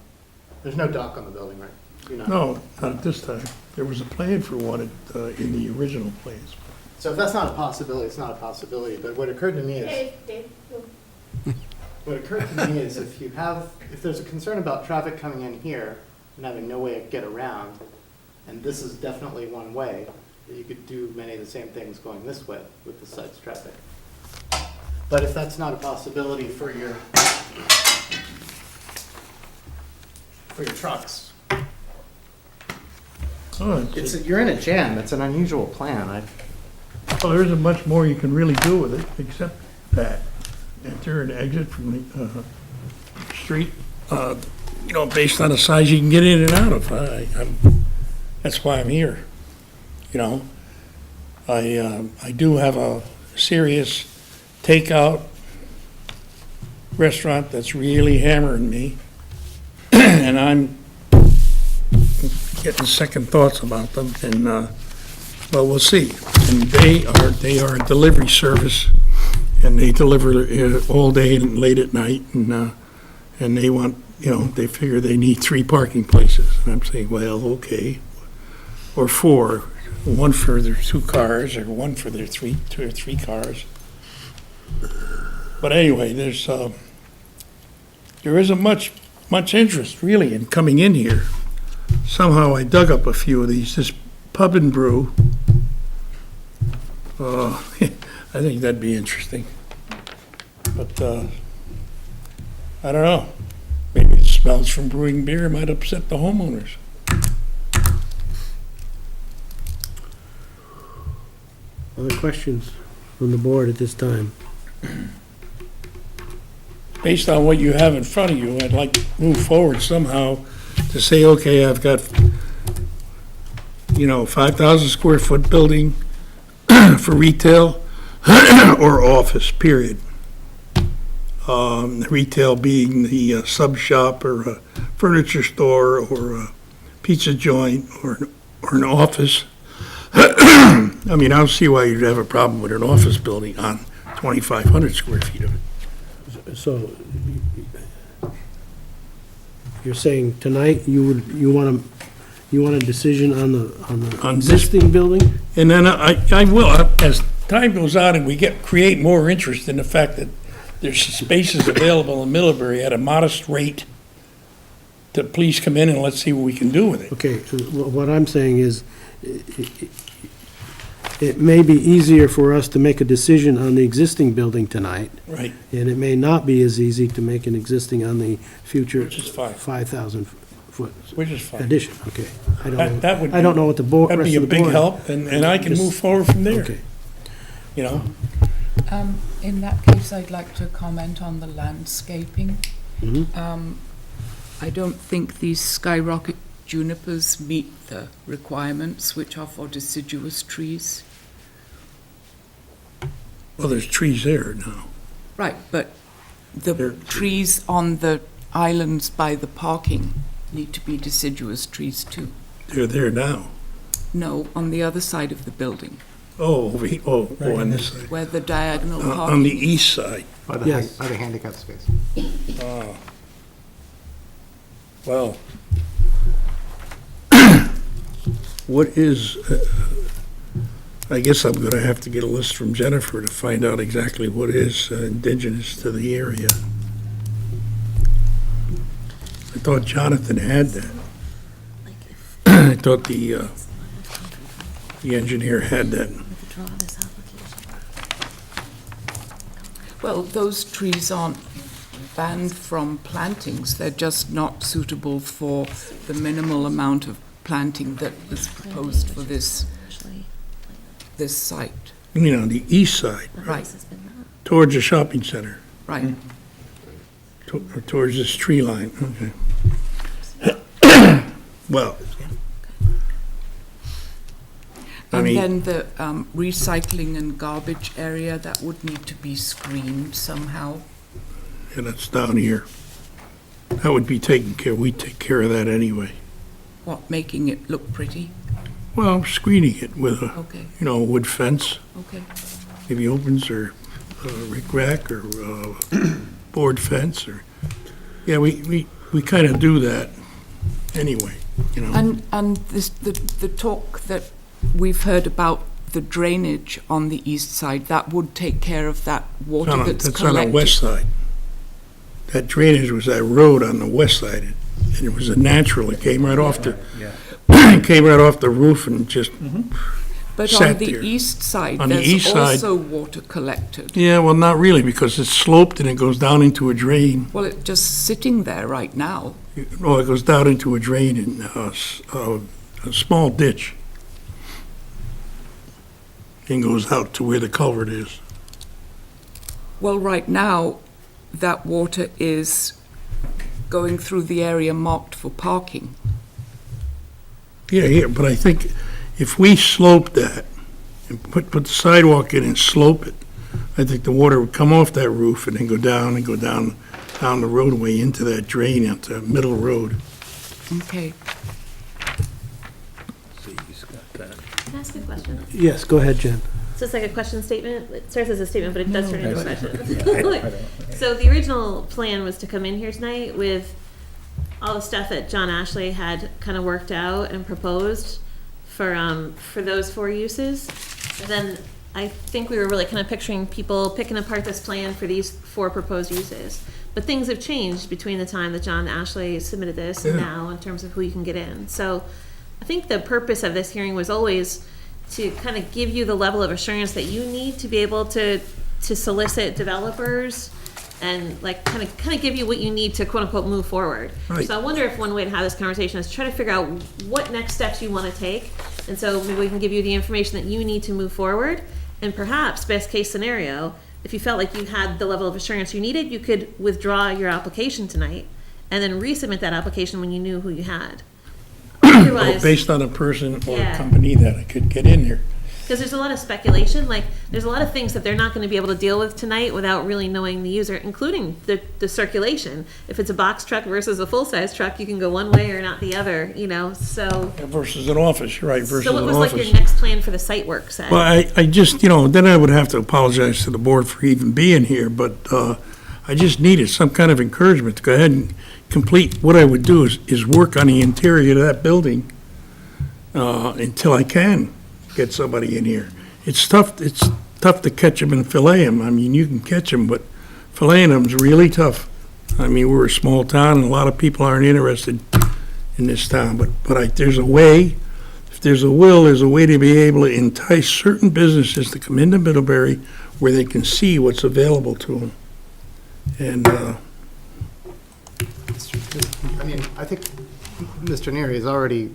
There's no dock on the building, right? You're not- No, not at this time. There was a plan for one in the original plans. So if that's not a possibility, it's not a possibility, but what occurred to me is. What occurred to me is if there's a concern about traffic coming in here and having no way to get around, and this is definitely one way, you could do many of the same things going this way with the side's traffic. But if that's not a possibility for your trucks, Oh, you're in a jam, it's an unusual plan, well, there isn't much more you can really do with it, except that. Enter and exit from the street, based on the size you can get in and out of. That's why I'm here, I do have a serious takeout restaurant that's really hammering me, and I'm getting second thoughts about them, and, well, we'll see. And they are a delivery service, and they deliver all day and late at night, and they want, they figure they need 3 parking places. And I'm saying, well, okay, or 4, one for their 2 cars, or one for their 2 or 3 cars. But anyway, there isn't much interest, really, in coming in here. Somehow I dug up a few of these, this Pub and Brew. I think that'd be interesting. But, I don't know. Maybe it smells from brewing beer, might upset the homeowners. Other questions from the board at this time? Based on what you have in front of you, I'd like to move forward somehow to say, okay, I've got, 5,000 square foot building for retail or office, period. Retail being the sub shop or a furniture store or a pizza joint or an office. I don't see why you'd have a problem with an office building on 2,500 square feet of it. So, you're saying tonight you want a decision on the On this- existing building? And then I will, as time goes on and we create more interest in the fact that there's spaces available in Middlebury at a modest rate, to please come in and let's see what we can do with it. Okay, what I'm saying is, it may be easier for us to make a decision on the existing building tonight, Right. and it may not be as easy to make an existing on the future Which is fine. 5,000 foot Which is fine. addition, okay. That would I don't know what the board, That'd rest be of a the big board. help, and I can move forward from there, Okay. In that case, I'd like to comment on the landscaping. Mhm. I don't think these skyrocket junipers meet the requirements, which are for deciduous trees. Well, there's trees there now. Right, but the They're- trees on the islands by the parking need to be deciduous trees too. They're there now. No, on the other side of the building, Oh, on this side. where the diagonal On parking the is. east side. Yes. by the handicap space. Well, what is, I guess I'm gonna have to get a list from Jennifer to find out exactly what is indigenous to the area. I thought Jonathan had that. Like if I thought the engineer had that. we withdraw this application. Well, those trees aren't banned from plantings, they're just not suitable for the minimal amount of planting that is proposed for this site. You mean on the east side, Right, towards the shopping center, right. or towards this tree line, okay. Well, I And mean- then the recycling and garbage area, that would need to be screened somehow. and it's down here. That would be taken care, we take care of that anyway. What, making it look pretty? Well, screening it with a, Okay, wood fence, okay. maybe opens or rickrack or board fence or, yeah, we kind of do that anyway, And this, the talk that we've heard about the drainage on the east side, that would take care of that water that's That's on the collected? west side. That drainage was that road on the west side, and it was a natural, it came right off the, came right off the roof and just, But sat on the there. east side, On the there's east side- also water collected. yeah, well, not really, because it's sloped and it goes down into a drain. Well, it's just sitting there right now. Oh, it goes down into a drain in a small ditch. And goes out to where the culvert is. Well, right now, that water is going through the area marked for parking. Yeah, but I think if we slope that and put the sidewalk in and slope it, I think the water would come off that roof and then go down the roadway into that drain, into Middle Road. Okay. Can I ask a question? Yes, go ahead, Jen. So it's like a question statement? It starts as a statement, but it does turn into a question. So the original plan was to come in here tonight with all the stuff that John Ashley had kind of worked out and proposed for those 4 uses. And then I think we were really kind of picturing people picking apart this plan for these 4 proposed uses. But things have changed between the time that John Ashley submitted this and Yeah. now in terms of who you can get in. So I think the purpose of this hearing was always to kind of give you the level of assurance that you need to be able to solicit developers and like kind of give you what you need to quote unquote move forward. Right. So I wonder if one way to have this conversation is try to figure out what next steps you want to take. And so maybe we can give you the information that you need to move forward. And perhaps best case scenario, if you felt like you had the level of assurance you needed, you could withdraw your application tonight and then resubmit that application when you knew who you had. Otherwise, Based on a person or a Yeah. company that I could get in there. because there's a lot of speculation, like, there's a lot of things that they're not gonna be able to deal with tonight without really knowing the user, including the circulation. If it's a box truck versus a full-size truck, you can go one way or not the other, so. Versus an office, you're right, versus So what an was like your office. next plan for the site work say? Well, I just, then I would have to apologize to the board for even being here, but I just needed some kind of encouragement to go ahead and complete. What I would do is work on the interior of that building until I can get somebody in here. It's tough to catch them and fillet them. I mean, you can catch them, but filleting them's really tough. I mean, we're a small town, and a lot of people aren't interested in this town, but there's a way. If there's a will, there's a way to be able to entice certain businesses to come into Middlebury where they can see what's available to them. And, I mean, I think Mr. Neary has already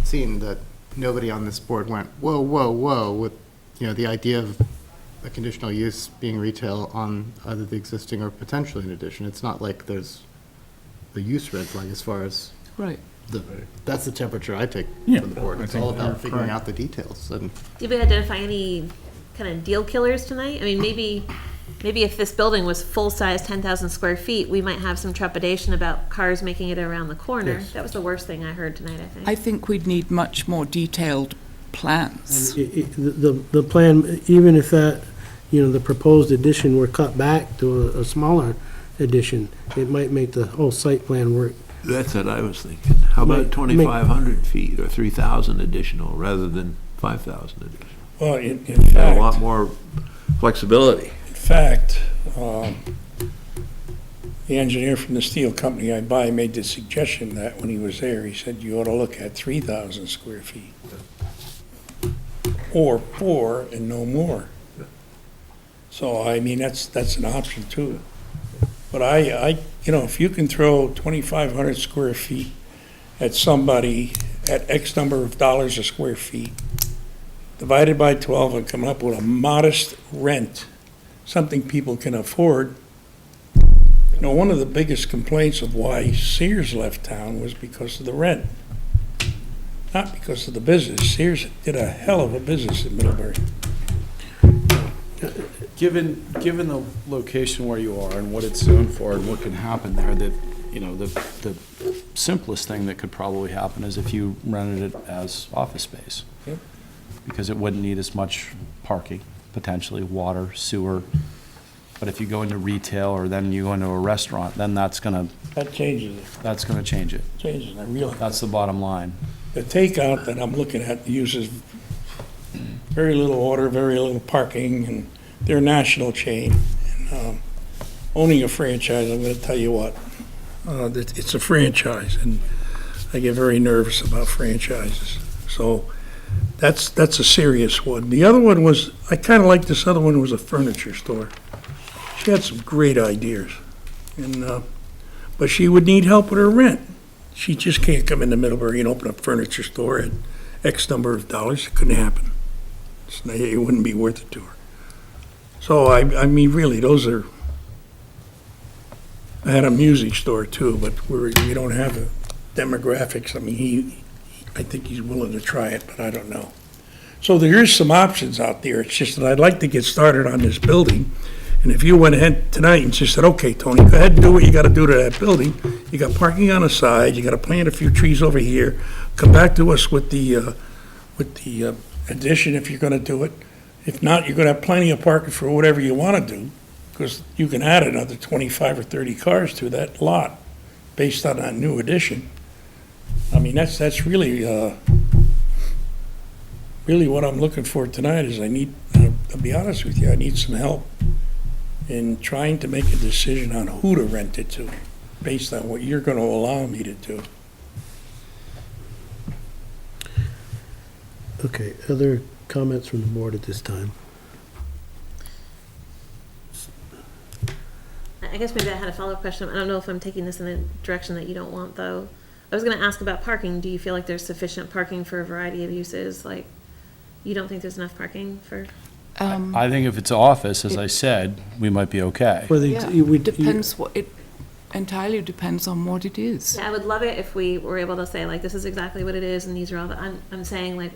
seen that nobody on this board went, whoa, whoa, whoa, with, the idea of a conditional use being retail on either the existing or potentially an addition. It's not like there's a use red flag as far as Right. that's the temperature I take Yeah, from the board. I It's think all you're about figuring correct. out the details and. Did we identify any kind of deal killers tonight? I mean, maybe if this building was full-size, 10,000 square feet, we might have some trepidation about cars making it around the corner. Yes. That was the worst thing I heard tonight, I think. I think we'd need much more detailed plans. The plan, even if that, the proposed addition were cut back to a smaller addition, it might make the whole site plan work. That's what I was thinking. How Make- about 2,500 feet or 3,000 additional rather than 5,000 additional? well, in Got a lot fact, more flexibility. the engineer from the steel company I buy made the suggestion that when he was there, he said you ought to look at 3,000 square feet. Or 4 and no more. So, I mean, that's an option too. But if you can throw 2,500 square feet at somebody at X number of dollars a square feet, divided by 12 and come up with a modest rent, something people can afford. One of the biggest complaints of why Sears left town was because of the rent, not because of the business. Sears did a hell of a business in Middlebury. Given the location where you are and what it's zoned for and what can happen there, that, the simplest thing that could probably happen is if you rented it as office space. Yep. Because it wouldn't need as much parking, potentially, water, sewer. But if you go into retail or then you go into a restaurant, then that's gonna Changes it, change it. I realize. That's the bottom line. The takeout that I'm looking at uses very little water, very little parking, and they're a national chain. And, owning a franchise, I'm gonna tell you what, it's a franchise, and I get very nervous about franchises. So that's a serious one. The other one was, I kinda like this other one, was a furniture store. She had some great ideas, and, but she would need help with her rent. She just can't come into Middlebury and open a furniture store at X number of dollars. It couldn't happen. It wouldn't be worth it to her. So, I mean, really, those are, I had a music store too, but we don't have the demographics. I mean, I think he's willing to try it, but I don't know. So there is some options out there. It's just that I'd like to get started on this building. And if you went ahead tonight and just said, okay, Tony, go ahead and do what you gotta do to that building. You got parking on the side, you gotta plant a few trees over here, come back to us with the addition if you're gonna do it. If not, you're gonna have plenty of parking for whatever you wanna do, because you can add another 25 or 30 cars to that lot based on that new addition. I mean, that's really what I'm looking for tonight is I'll be honest with you, I need some help in trying to make a decision on who to rent it to, based on what you're gonna allow me to do. Okay, other comments from the board at this time? I guess maybe I had a follow-up question. I don't know if I'm taking this in a direction that you don't want, though. I was gonna ask about parking. Do you feel like there's sufficient parking for a variety of uses? Like, you don't think there's enough parking for? I think if it's office, as I said, we might be okay. For the, Yeah, depends it entirely depends on what it is. Yeah, I would love it if we were able to say, like, this is exactly what it is, and these are all the, I'm saying, like,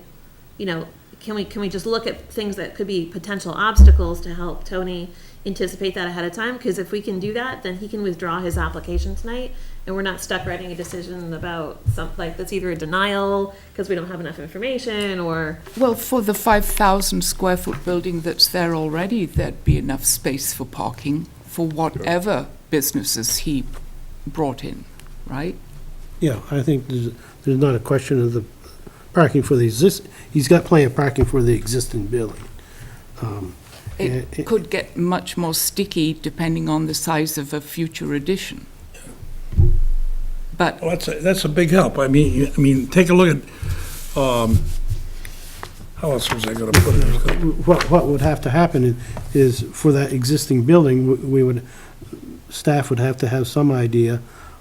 can we just look at things that could be potential obstacles to help Tony anticipate that ahead of time? Because if we can do that, then he can withdraw his application tonight, and we're not stuck writing a decision about that's either a denial because we don't have enough information, or. Well, for the 5,000 square foot building that's there already, there'd be enough space for parking for whatever businesses he brought in, right? yeah, I think there's not a question of the parking for the he's got plenty of parking for the existing building. It could get much more sticky depending on the size of a future addition. But Well, that's a big help. I mean, take a look at, how else was I gonna put it? What would have to happen is for that existing building, staff would have to have some idea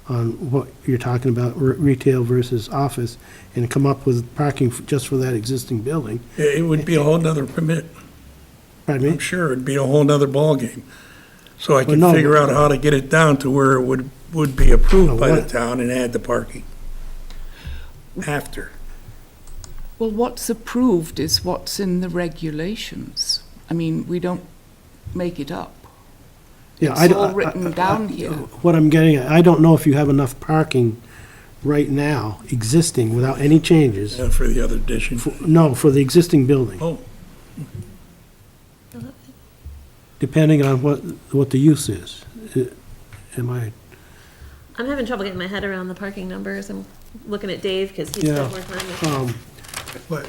on what you're talking about, retail versus office, and come up with parking just for that existing building. It would be a whole nother permit. Pardon me? I'm sure it'd be a whole nother ballgame. So I can Well, no, figure out how to get it down to where it would be approved by the what- town and add the parking after. well, what's approved is what's in the regulations. I mean, we don't make it up. Yeah, It's all written down here. What I'm getting at, I don't know if you have enough parking right now, existing, without any changes. For the other addition. No, for the existing building, Oh, depending on what the use is. Am I, I'm having trouble getting my head around the parking numbers. I'm looking at Dave because he's Yeah. spent more time with But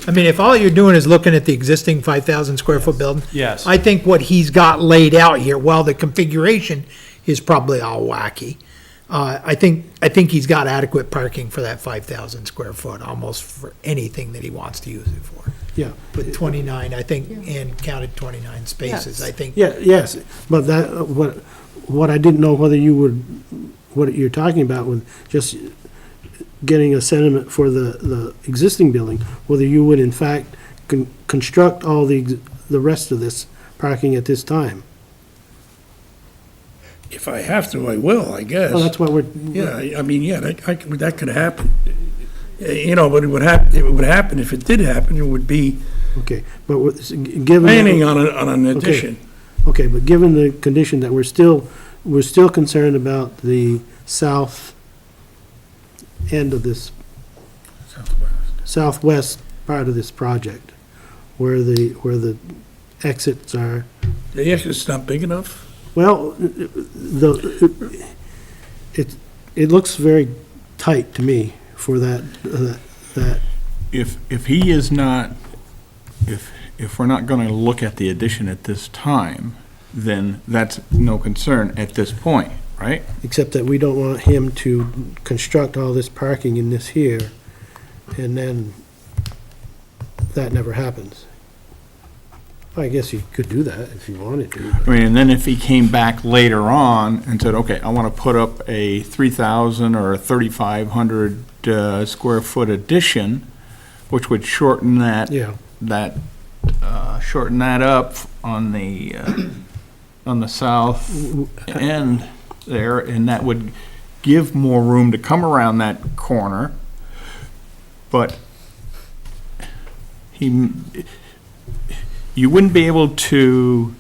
I mean, if all you're doing is looking at the existing 5,000 square foot building, Yes. I think what he's got laid out here, while the configuration is probably all wacky, I think he's got adequate parking for that 5,000 square foot, almost for anything that he wants to use it for. Yeah, with 29, I think, and counted 29 spaces, I think. yeah, yes, but that, what I didn't know whether you would, what you're talking about with just getting a sentiment for the existing building, whether you would in fact construct all the rest of this parking at this time. If I have to, I will, I guess. Well, that's what we're. Yeah, I mean, yeah, that could happen. You know, but it would happen, if it did happen, it would be Okay, but given. planning on an addition. Okay, but given the condition that we're still concerned about the south end of this, southwest part of this project, where the exits are. The exit's not big enough? Well, it looks very tight to me for that. If he is not, if we're not gonna look at the addition at this time, then that's no concern at this point, right? Except that we don't want him to construct all this parking in this here, and then that never happens. I guess you could do that if you wanted to. I mean, and then if he came back later on and said, okay, I want to put up a 3,000 or a 3,500 square foot addition, which would shorten that, Yeah, shorten that up on the south end there, and that would give more room to come around that corner, but you wouldn't be able to,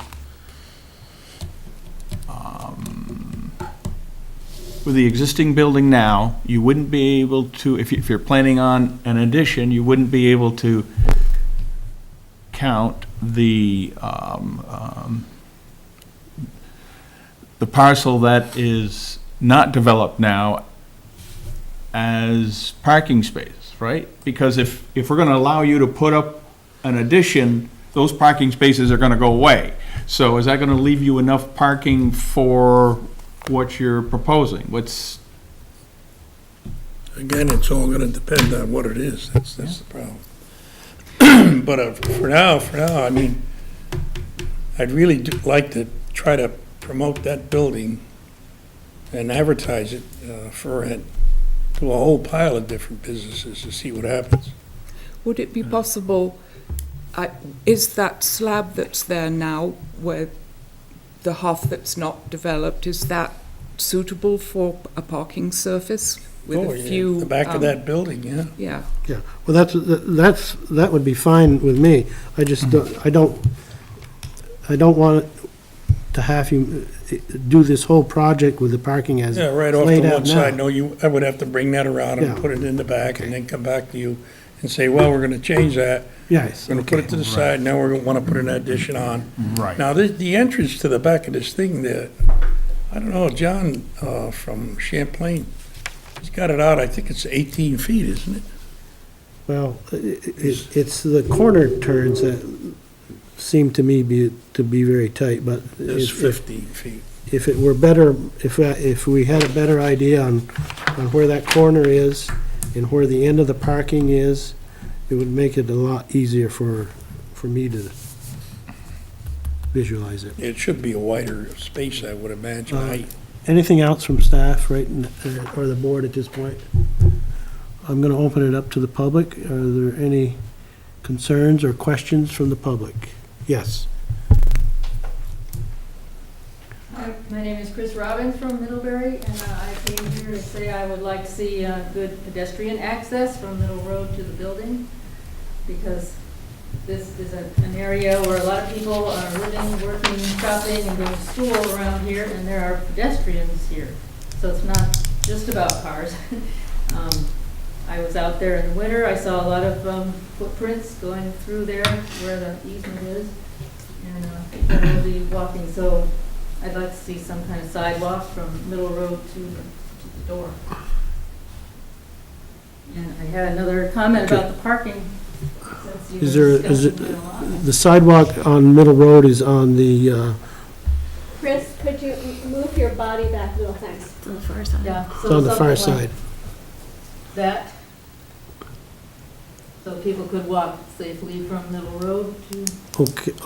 with the existing building now, you wouldn't be able to, if you're planning on an addition, you wouldn't be able to count the parcel that is not developed now as parking spaces, right? Because if we're gonna allow you to put up an addition, those parking spaces are gonna go away. So is that gonna leave you enough parking for what you're proposing? Again, it's all gonna depend on what it is, that's the problem. But for now, I mean, I'd really like to try to promote that building and advertise it for it to a whole pile of different businesses to see what happens. Would it be possible, is that slab that's there now, where the half that's not developed, is that suitable for a parking surface with Oh, a yeah, few? the back of that building, yeah. Yeah, yeah. Well, that would be fine with me. I just I don't want to have you do this whole project with the parking as Yeah, right off laid to out one side, now. no, I would have to bring that around and Yeah. put it in the back and then come back to you and say, well, we're gonna change that, Yes, we're gonna put it to the side, now we're gonna wanna put an addition on. Right. Now, the entrance to the back of this thing there, I don't know, John, from Champlain, he's got it out, I think it's 18 feet, isn't it? well, it's the corner turns that seem to me to be very tight, but It's 15 feet. if it were better, if we had a better idea on where that corner is and where the end of the parking is, it would make it a lot easier for me to visualize it. It should be a wider space, I would imagine, height. Anything else from staff, right, or the board at this point? I'm gonna open it up to the public. Are there any concerns or questions from the public? Yes. Hi, my name is Chris Robbins from Middlebury, and I came here to say I would like to see good pedestrian access from Middle Road to the building, because this is an area where a lot of people are living, working, shopping, and going to school around here, and there are pedestrians here. So it's not just about cars. I was out there in the winter, I saw a lot of footprints going through there where the easement is, and people will be walking, so I'd like to see some kind of sidewalk from Middle Road to the door. And I had another comment about the parking, since Is you there, were is it, discussing it a lot. the sidewalk on Middle Road is on the, Chris, could you move your body back a little, thanks? It's on the far side. Yeah, it's so on the far something like side. that. so people could walk safely from Middle Road to,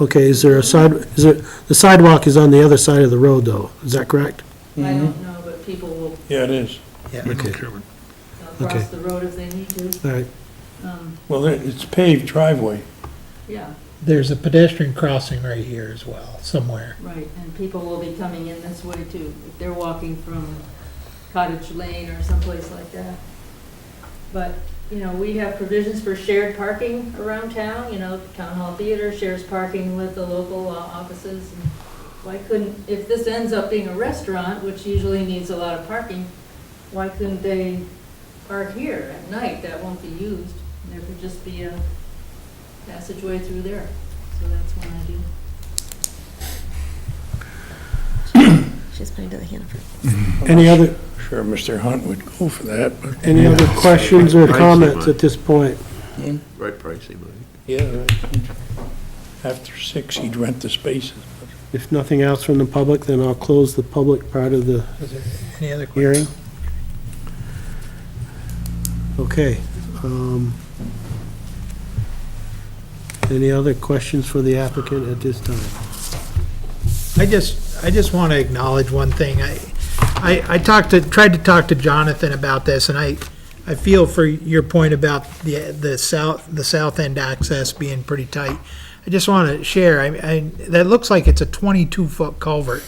Okay, is there a the sidewalk is on the other side of the road, though, is that correct? I don't know, but people will Yeah, it is. Okay, cross the road if they need to. all right. Well, it's paved driveway. Yeah, There's a pedestrian crossing right here as well, somewhere. right, and people will be coming in this way too, if they're walking from Cottage Lane or someplace like that. But, you know, we have provisions for shared parking around town, you know, Town Hall Theater shares parking with the local offices. And why couldn't, if this ends up being a restaurant, which usually needs a lot of parking, why couldn't they park here at night? That won't be used. There could just be a passageway through there. So that's one idea. She's pointing to the Hannaford. Any other, Sure, Mr. Hunt would go for that, but. any other questions or Pricey, comments Mike. at this point? Right pricey, Mike. Yeah, right. After 6, he'd rent the spaces. If nothing else from the public, then I'll close the public part of the Is there any other questions? hearing. Okay. Any other questions for the applicant at this time? I just want to acknowledge one thing. I tried to talk to Jonathan about this, and I feel for your point about the south end access being pretty tight. I just want to share, that looks like it's a 22-foot culvert.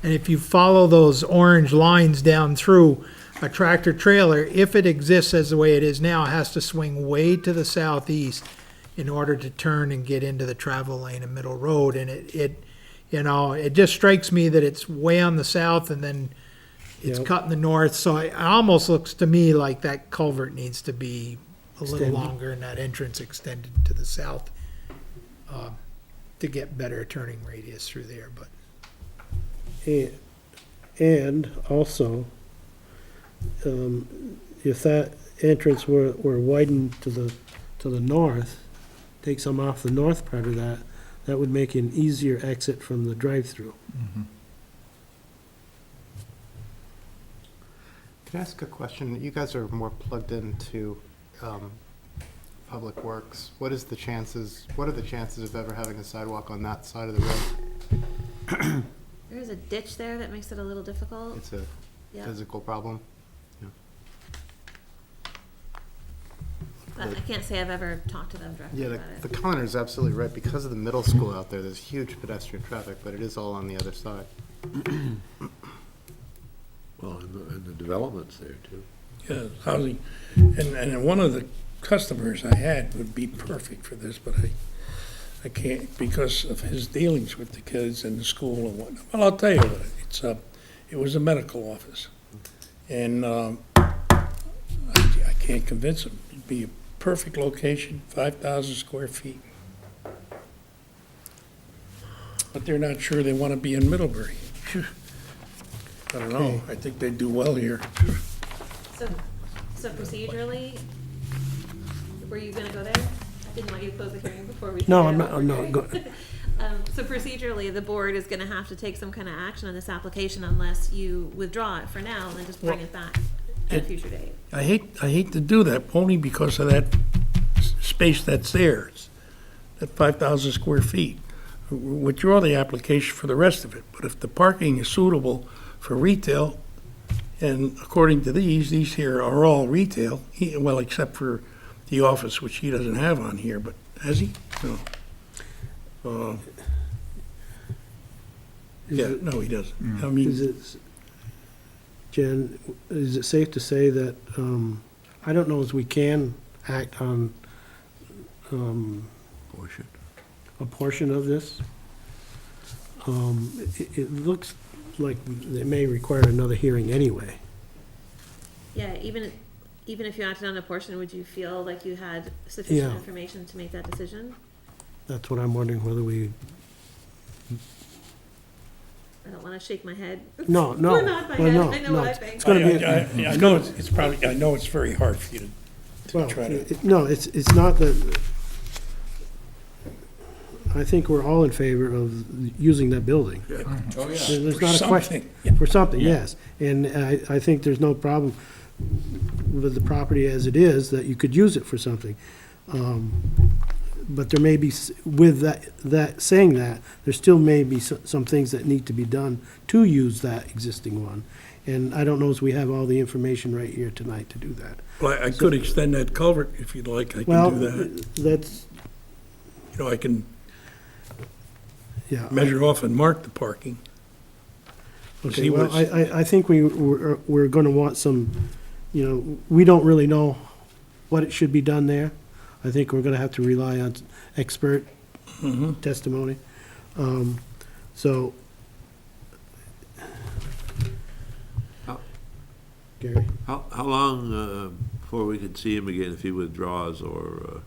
And if you follow those orange lines down through, a tractor trailer, if it exists as the way it is now, has to swing way to the southeast in order to turn and get into the travel lane in Middle Road. And it just strikes me that it's way on the south and then it's Yep. cut in the north. So it almost looks to me like that culvert needs to be a little Extended. longer and that entrance extended to the south to get better turning radius through there, but. And also, if that entrance were widened to the north, take some off the north part of that, that would make an easier exit from the drive-through. Can I ask a question? You guys are more plugged into Public Works. What are the chances of ever having a sidewalk on that side of the road? There's a ditch there that makes it a little difficult. It's a Yeah. physical problem. But I can't say I've ever talked to them directly Yeah, about the it. commenter is absolutely right. Because of the middle school out there, there's huge pedestrian traffic, but it is all on the other side. Well, and the development's there too. Yeah, housing, and one of the customers I had would be perfect for this, but I can't because of his dealings with the kids and the school and whatnot. Well, I'll tell you what, it was a medical office. And I can't convince him. It'd be a perfect location, 5,000 square feet. But they're not sure they want to be in Middlebury. I don't know, I think they'd do well here. So procedurally, were you gonna go there? I didn't want you to close the hearing before we. No, figured out I'm what we're not, doing. So procedurally, the board is gonna have to take some kind of action on this application unless you withdraw it for now and then just bring it back at a future date. I hate to do that, only because of that space that's there, that 5,000 square feet. Withdraw the application for the rest of it, but if the parking is suitable for retail, and according to these here are all retail, well, except for the office, which he doesn't have on here, but has he? No. Yeah, no, he doesn't. I Is mean, it, Jen, is it safe to say that, I don't know if we can act on Portion. a portion of this? It looks like it may require another hearing anyway. Yeah, even if you acted on a portion, would you feel like you had sufficient Yeah. information to make that decision? That's what I'm wondering whether we, I don't wanna shake my head. no, no. Or nod my well, head, no, I know no, what I it's think. gonna be, I know it's probably, I know it's very hard for you to well, try to. no, it's not that, I think we're all in favor of using that building. Oh, yeah. There's For not a question. something. For something, Yeah. yes. And I think there's no problem with the property as it is, that you could use it for something. But there may be, with saying that, there still may be some things that need to be done to use that existing one. And I don't know if we have all the information right here tonight to do that. Well, I could extend that culvert if you'd like, I Well, can do that. that's, You know, I can yeah. measure off and mark the parking. Okay, See well, what's- I think we're gonna want some, we don't really know what it should be done there. I think we're gonna have to rely on expert testimony. So. How- Gary? How long before we could see him again if he withdraws or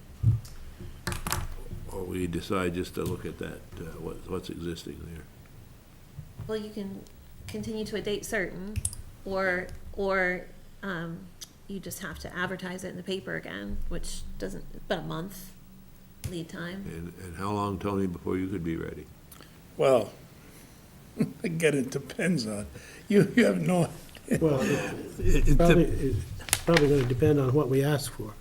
we decide just to look at that, what's existing there? Well, you can continue to a date certain, or, you just have to advertise it in the paper again, which doesn't, about a month lead time. And how long, Tony, before you could be ready? Well, again, it depends on, you have no, Well, it- it's probably gonna depend on what we ask for.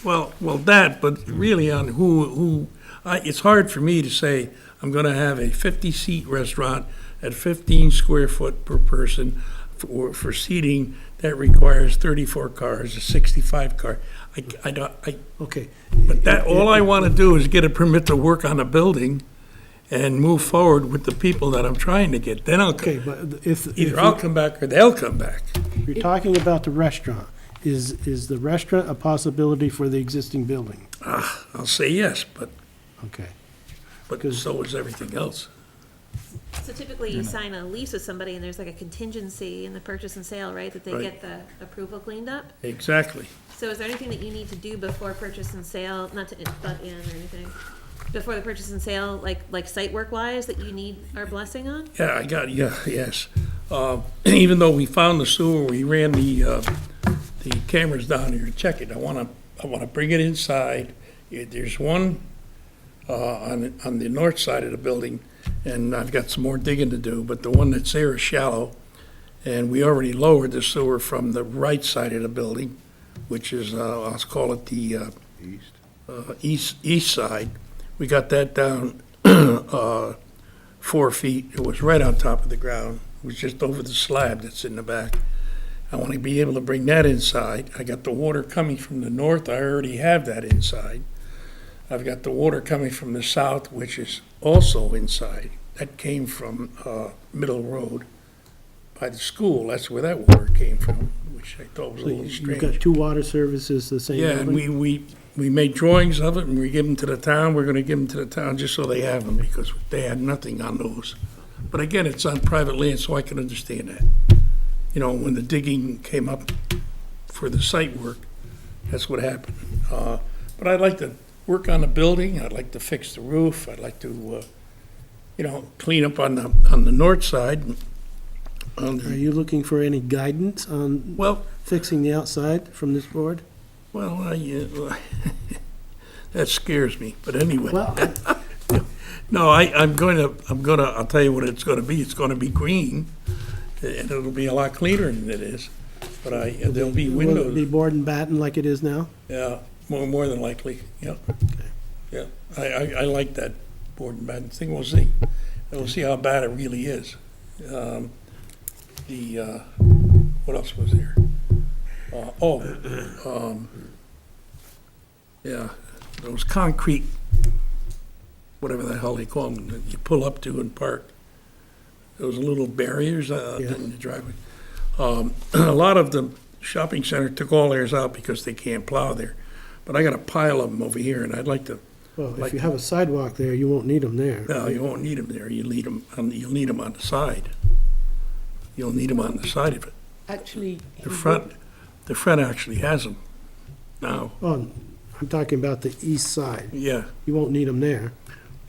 well, that, but really on it's hard for me to say, I'm gonna have a 50-seat restaurant at 15 square foot per person for seating that requires 34 cars, a 65 car. Okay. But that, all I want to do is get a permit to work on a building and move forward with the people that I'm trying to get. Then Okay, but if either I'll come back or they'll come back. you're talking about the restaurant, is the restaurant a possibility for the existing building? I'll say yes, but Okay. so is everything else. So typically you sign a lease with somebody and there's like a contingency in the purchase and sale, right, that they Right. get the approval cleaned up? Exactly. So is there anything that you need to do before purchase and sale, not to butt in or anything, before the purchase and sale, like site work wise, that you need our blessing on? Yeah, yes. Even though we found the sewer, we ran the cameras down here to check it. I wanna bring it inside. There's one, on the north side of the building, and I've got some more digging to do, but the one that's there is shallow. And we already lowered the sewer from the right side of the building, which is, let's call it the, east side. We got that down, 4 feet. It was right on top of the ground. It was just over the slab that's in the back. I want to be able to bring that inside. I got the water coming from the north. I already have that inside. I've got the water coming from the south, which is also inside. That came from Middle Road by the school. That's where that water came from, which I thought was a So little you've got strange. two water services, the same Yeah, and building? we made drawings of it, and we give them to the town. We're gonna give them to the town just so they have them, because they had nothing on those. But again, it's on private land, so I can understand that. You know, when the digging came up for the site work, that's what happened. But I'd like to work on the building. I'd like to fix the roof. I'd like to, clean up on the north side. Are you looking for any guidance on Well, fixing the outside from this board? that scares me, but anyway. Well, No, I'll tell you what it's gonna be. It's gonna be green, and it'll be a lot cleaner than it is. But there'll be will it be windows, board and batten like it is now? yeah, more than likely, yeah. Yeah, I like that board and batten thing. We'll see. We'll see how bad it really is. What else was there? Yeah, those concrete, whatever the hell they call them, that you pull up to and park. Those little barriers in the driveway. A lot of the shopping center took all theirs out because they can't plow there. But I got a pile of them over here, and I'd like to, Well, Like- if you have a sidewalk there, you won't need them there. no, you won't need them there. You'll need them on the side. You'll need them on the side of it. Actually, The front actually has them now. Oh, I'm talking about the east side. Yeah, You won't need them there.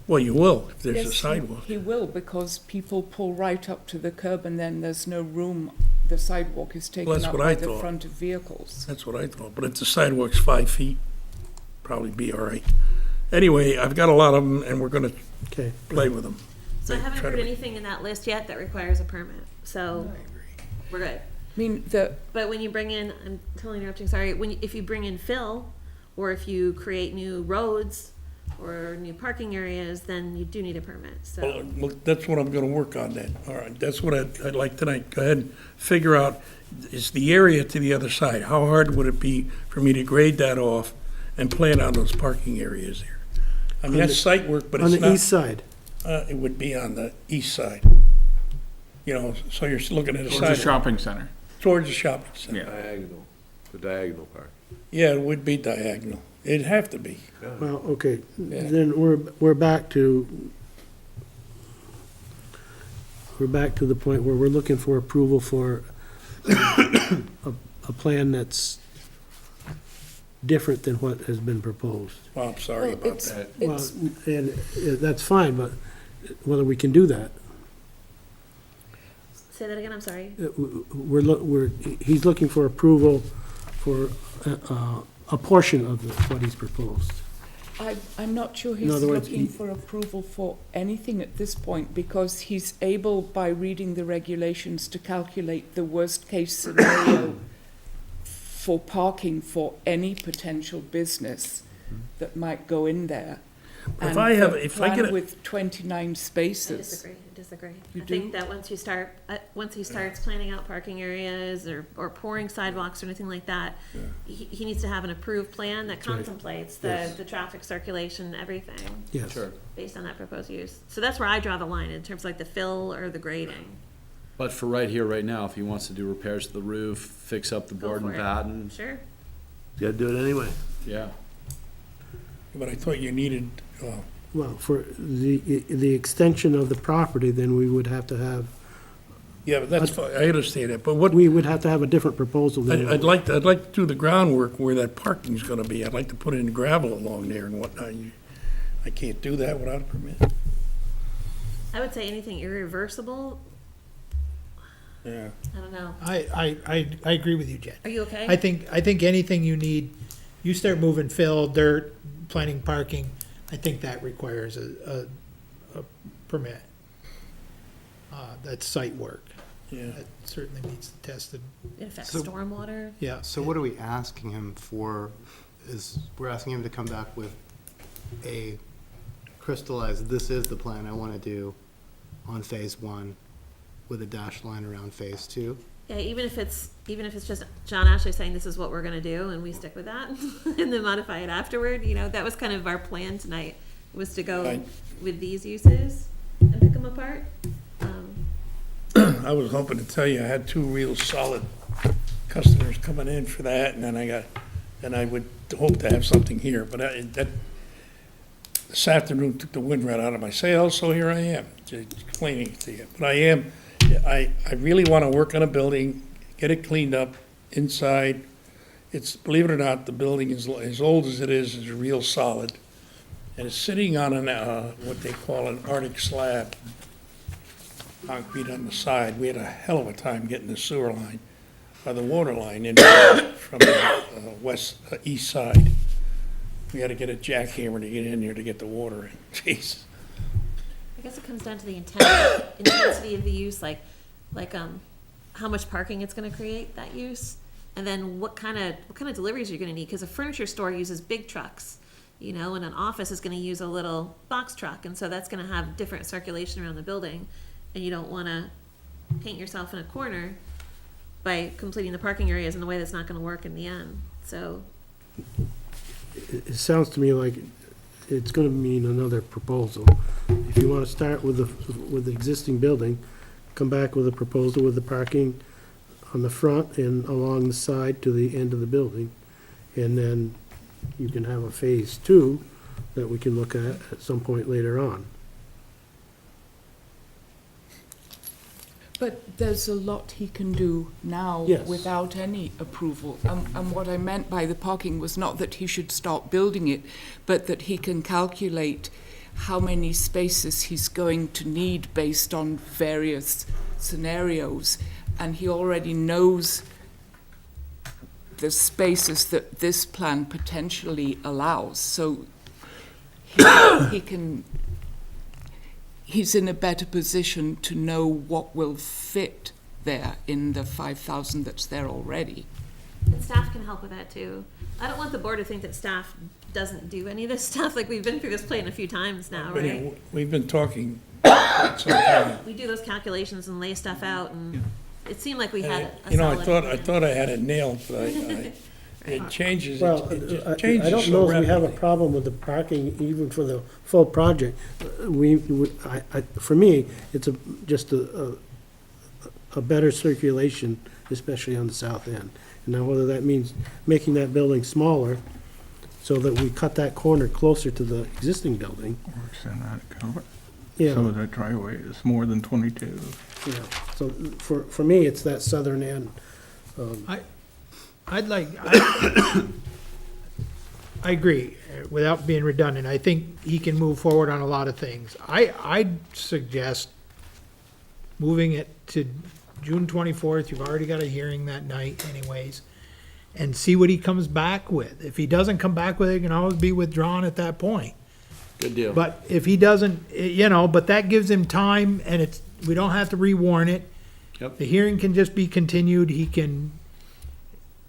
well, you will if there's a yes, sidewalk. he will, because people pull right up to the curb and then there's no room. The sidewalk is taken that's up what by I the thought. front of vehicles. That's what I thought, but if the sidewalk's 5 feet, probably be all right. Anyway, I've got a lot of them, and we're gonna Okay. play with them. So I haven't Try to heard make- anything in that list yet that requires a permit, so we're good. I mean, But when you bring in, I'm totally interrupting, sorry, if you bring in fill or if you create new roads or new parking areas, then you do need a permit, so. Well, look, that's what I'm gonna work on then. All right, that's what I'd like tonight. Go ahead and figure out, is the area to the other side, how hard would it be for me to grade that off and plan on those parking areas there? I mean, that's site work, but On it's the east not, side. it would be on the east side. You know, so you're looking at a It's a side, shopping center. towards the shopping center. Yeah. Diagonal, the diagonal part. Yeah, it would be diagonal. It'd have to be. Well, okay, Yeah. then we're back to the point where we're looking for approval for a plan that's different than what has been proposed. Well, I'm sorry Well, about it's- that. Well, It's, and that's fine, but whether we can do that, Say that again, I'm sorry. he's looking for approval for a portion of what he's proposed. I'm not sure he's other words, looking he- for approval for anything at this point, because he's able, by reading the regulations, to calculate the worst-case scenario for parking for any potential business that might go in there. If And I have- for if I plan get a- with 29 I spaces. disagree. You I think do? that once he starts planning out parking areas or pouring sidewalks or anything like that, he needs to have an approved plan that right. contemplates the traffic circulation, everything, Yes. based on that proposed use. So that's where I draw the line, in terms of like the fill or the grading. But for right here, right now, if he wants to do repairs to the roof, fix up the Go board and for it. batten, Sure. You gotta do it anyway. yeah. But I thought you needed, Well, for the extension of the property, then we would have to have, yeah, but that's fine. I understand that. But what, we would have to have a different proposal than. I'd like to do the groundwork where that parking's gonna be. I'd like to put in gravel along there and whatnot. I can't do that without a permit. I would say anything irreversible, Yeah. I don't know. I agree with you, Jen. Are you okay? I think anything you need, you start moving fill, dirt, planning parking, I think that requires a permit. That's site work. Yeah. That certainly meets the test of, It affects So- stormwater. yeah. So what are we asking him for? We're asking him to come back with a crystallized, this is the plan I want to do on phase one with a dashed line around phase two? Yeah, even if it's just John Ashley saying this is what we're gonna do and we stick with that and then modify it afterward, that was kind of our plan tonight, was to go Right. with these uses and pick them apart. I was hoping to tell you I had two real solid customers coming in for that, and then I would hope to have something here, but this afternoon took the wind right out of my sails, so here I am, explaining it to you. But I really want to work on a building, get it cleaned up inside. It's, believe it or not, the building is, as old as it is real solid. And it's sitting on what they call an Arctic slab, concrete on the side. We had a hell of a time getting the sewer line, or the water line in from the east side. We had to get a jackhammer to get in there to get the water in. Jeez. I guess it comes down to the intensity of the use, like how much parking it's gonna create, that use, and then what kind of deliveries you're gonna need, because a furniture store uses big trucks, and an office is gonna use a little box truck, and so that's gonna have different circulation around the building, and you don't wanna paint yourself in a corner by completing the parking areas in a way that's not gonna work in the end, so. It sounds to me like it's gonna mean another proposal. If you wanna start with the existing building, come back with a proposal with the parking on the front and along the side to the end of the building. And then you can have a phase two that we can look at some point later on. But there's a lot he can do now Yes. without any approval. And what I meant by the parking was not that he should start building it, but that he can calculate how many spaces he's going to need based on various scenarios. And he already knows the spaces that this plan potentially allows. So he's in a better position to know what will fit there in the 5,000 that's there already. And staff can help with that too. I don't want the board to think that staff doesn't do any of this stuff, like we've been through this plan a few times now, But, right? we've been talking quite some time. We do those calculations and lay stuff out, and it seemed like we had a You know, I solid thought plan. I had it nailed, but it changes, Well, it just I changes don't so know if we have a rapidly. problem with the parking even for the full project. For me, it's just a better circulation, especially on the south end. And now whether that means making that building smaller so that we cut that corner closer to the existing building, yeah. So that driveway is more than 22. Yeah, so for me, it's that southern end. I agree, without being redundant, I think he can move forward on a lot of things. I'd suggest moving it to June 24th, you've already got a hearing that night anyways, and see what he comes back with. If he doesn't come back with it, it can always be withdrawn at that point. Good deal. But if he doesn't, but that gives him time, and we don't have to rewarn it. Yep. The hearing can just be continued, he can,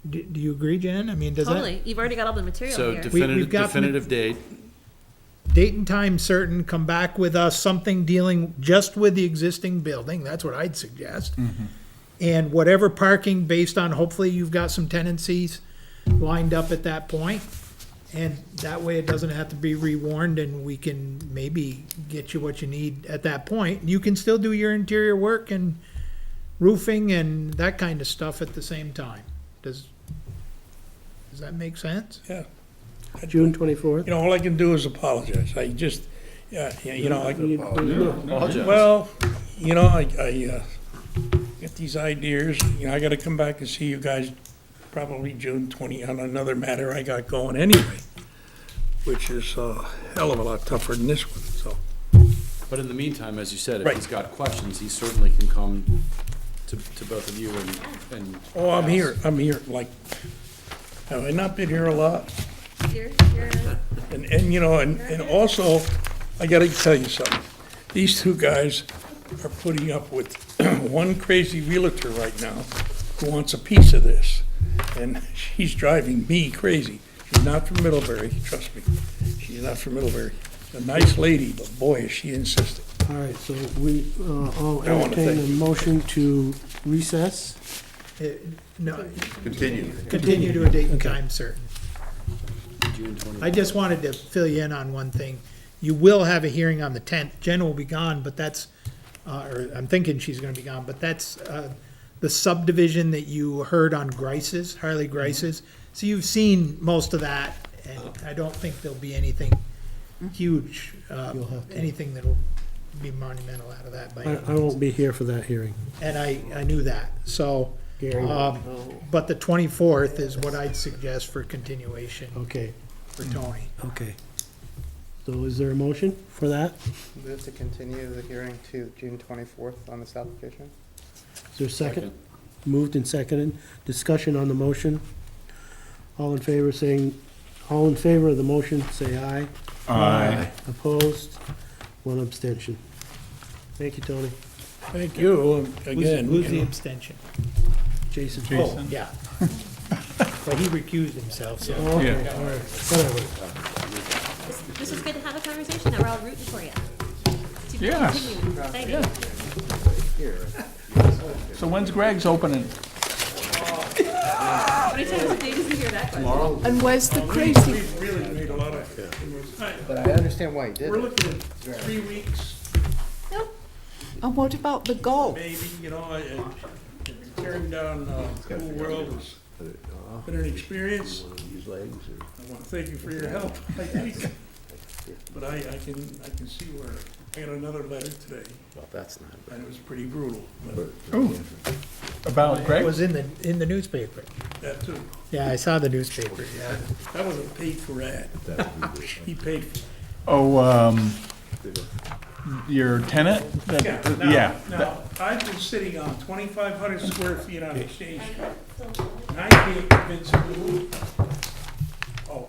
do you agree, Jen? I mean, does that? Totally, you've already got all the material So here. we've got the- definitive date, Date and time certain, come back with us, something dealing just with the existing building, that's what I'd suggest. And whatever parking based on, hopefully you've got some tenancies lined up at that point. And that way it doesn't have to be rewarned and we can maybe get you what you need at that point. You can still do your interior work and roofing and that kind of stuff at the same time. Does that make sense? Yeah. June 24th? You know, all I can do is apologize. I just, you know, apologize. well, you know, I get these ideas, you know, I gotta come back and see you guys probably June 20 on another matter I got going anyway, which is a hell of a lot tougher than this one, so. But in the meantime, as you said, if Right. he's got questions, he certainly can come to both of you and. Oh, I'm here, like, have I not been here a lot? You're And, you know, and also, I gotta tell you something. These two guys are putting up with one crazy realtor right now who wants a piece of this. And she's driving me crazy. She's not from Middlebury, trust me. She's not from Middlebury. A nice lady, but boy, is she insistent. All right, so I'll I wanna entertain a thank you. motion to recess. No, Continue. continue to a date and time certain. June 20th. I just wanted to fill you in on one thing. You will have a hearing on the 10th. Jen will be gone, but that's, or I'm thinking she's gonna be gone, but that's the subdivision that you heard on Grice's, Harley Grice's. So you've seen most of that, and I don't think there'll be anything huge, You'll have to- anything that'll be monumental out of that by any I won't be here for that hearing. And I knew that, so, Gary? but the 24th is what I'd suggest for continuation Okay, for Tony. okay. So is there a motion for that? Move to continue the hearing to June 24th on this application? Is there a second? Moved and seconded. Discussion on the motion. All in favor of the motion, say aye. Aye. Opposed? One abstention. Thank you, Tony. Thank you, again. Who's you the know. abstention? Jason. Oh, yeah. But he recused himself, so. Oh, okay, Yeah. all right, whatever. This is good to have a conversation, that we're all rooting for you. To Yes. continue. Thank you. So when's Greg's opening? How many times a day does he hear that question? And where's the crazy? We've really made a lot of, But I understand why you did we're it. looking at 3 weeks, And what about the golf? maybe, you know, tearing down Cool World has been an experience. I want to thank you for your help, I think. But I can see where, I got another letter today, Well, that's not. and it was pretty brutal, but About It Greg? was in the newspaper. that too. Yeah, I saw the newspaper, yeah. That was a paid for ad. He paid for it. Oh, your tenant? That- Yeah. Now, I've been sitting on 2,500 square feet on Exchange Street, and I can't convince him to move. Oh.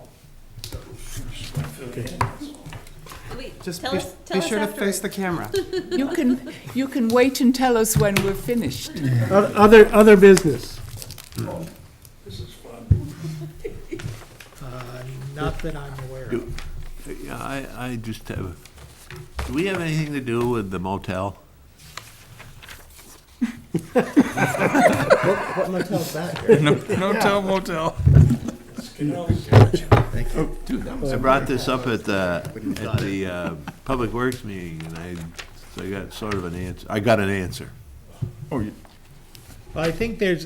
Just wanna fill you in, that's all. Wait, Just tell be us after. the camera. You can wait and tell us when we're finished. Other business. This is Not that I'm aware of. Yeah, I just have, do we have anything to do with the motel? What motel's that, Gary? No motel. I brought this up at the Public Works meeting, and so I got sort of an answer. I got an answer. Well, I think there's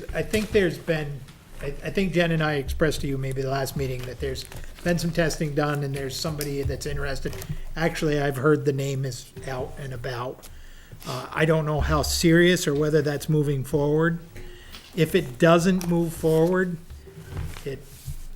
been, I think Jen and I expressed to you maybe the last meeting that there's been some testing done and there's somebody that's interested. Actually, I've heard the name is out and about. I don't know how serious or whether that's moving forward. If it doesn't move forward,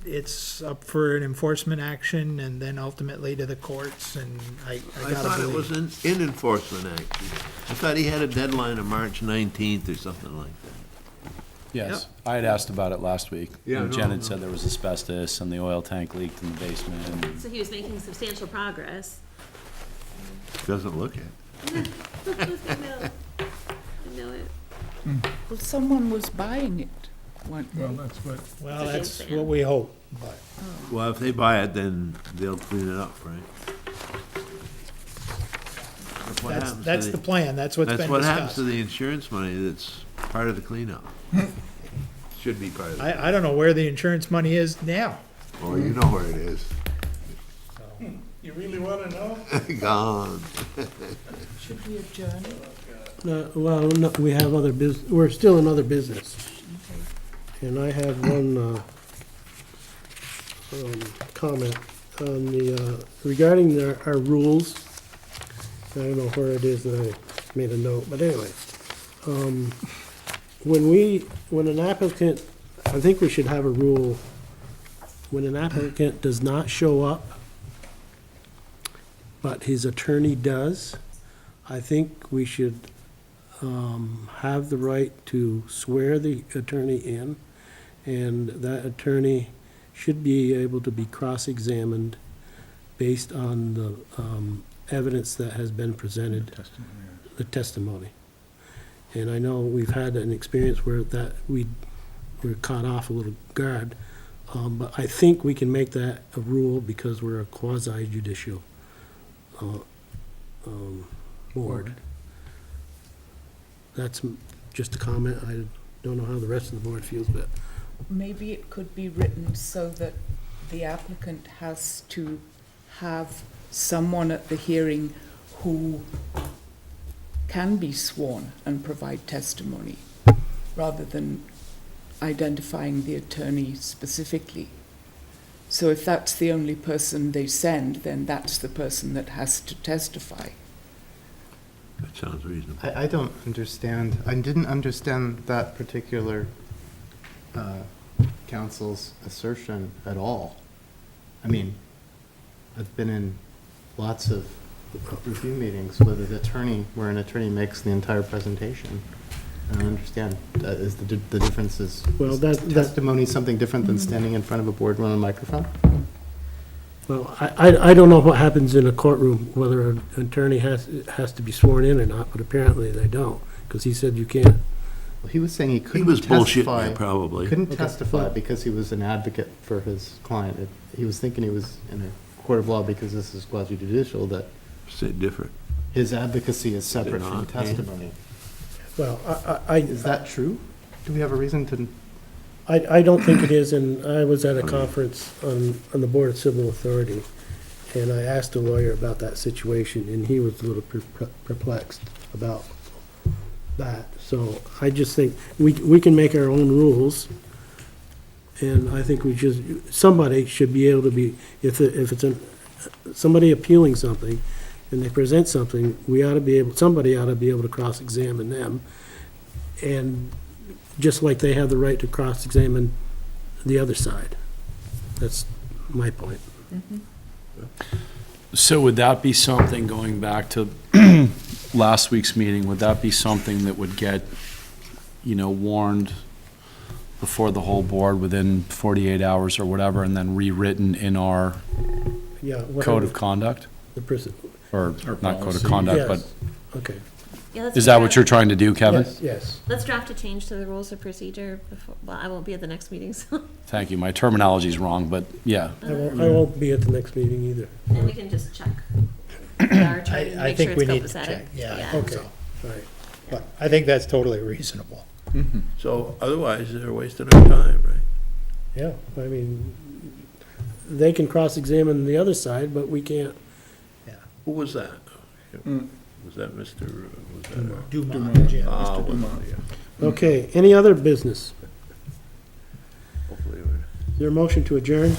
it's up for an enforcement action and then ultimately to the courts, and I I gotta thought it believe. was in enforcement action. I thought he had a deadline of March 19th or something like that. Yes, I had asked about it last week. Yeah, And no, Jen had no. said there was asbestos and the oil tank leaked in the basement. and- So he was making substantial progress. Doesn't look it. I know it. Well, someone was buying it, weren't they? That's what. Well, It's a that's game plan. what we hope, but. Well, if they buy it, then they'll clean it up, right? What That's, happens to that's the plan, that's what's been That's what happens to discussed. the insurance money that's part of the cleanup. Should be part of it. I don't know where the insurance money is now. Oh, you know where it is. You really wanna know? Gone. Should we adjourn? Well, no, we have other we're still in other business. And I have one, comment on the, regarding our rules. I don't know where it is that I made a note, but anyway. When an applicant, I think we should have a rule, when an applicant does not show up, but his attorney does, I think we should have the right to swear the attorney in, and that attorney should be able to be cross-examined based on the evidence that has been presented, the testimony. And I know we've had an experience where that we were caught off a little guard, but I think we can make that a rule because we're a quasi-judicial board. That's just a comment. I don't know how the rest of the board feels, but Maybe it could be written so that the applicant has to have someone at the hearing who can be sworn and provide testimony, rather than identifying the attorney specifically. So if that's the only person they send, then that's the person that has to testify. That sounds reasonable. I don't understand, I didn't understand that particular council's assertion at all. I mean, I've been in lots of review meetings where an attorney makes the entire presentation. I don't understand, is the difference is Well, that- testimony something different than standing in front of a board on a microphone? well, I don't know what happens in a courtroom, whether an attorney has to be sworn in or not, but apparently they don't, because he said you can't. Well, he was saying he He couldn't was bullshitting testify. you, probably. Couldn't Okay. testify because he was an advocate for his client. He was thinking he was in a court of law because this is quasi-judicial, that Say different. his advocacy is separate from not, eh? testimony. Well, Is that true? Do we have a reason to? I don't think it is, and I was at a conference on the Board of Civil Authority, and I asked a lawyer about that situation, and he was a little perplexed about that. So I just think we can make our own rules, and I think somebody should be able to be, if it's somebody appealing something, and they present something, somebody ought to be able to cross-examine them, and just like they have the right to cross-examine the other side. That's my point. So would that be something, going back to last week's meeting, would that be something that would get, warned before the whole board within 48 hours or whatever, and then rewritten in our Yeah. code of conduct? The person, Or not code of conduct, but yes, okay. Yeah, let's Is that figure what out- you're trying to do, Kevin? Yes, yes. Let's draft a change to the rules of procedure before, well, I won't be at the next meeting, so, Thank you. My terminology's wrong, but yeah. I won't be at the next meeting either. and we can just check. with our attorney to I make sure think we it's need to copacetic. check, yeah, I Yeah. think Okay. so. All right. But I think that's totally reasonable. So otherwise, they're wasting our time, right? Yeah, I mean, they can cross-examine the other side, but we can't. Who was that? Was that Mr., was that? Dumont, Jim. Oh, well, yeah. Okay, any other business? Hopefully we're. Is there a motion to adjourn?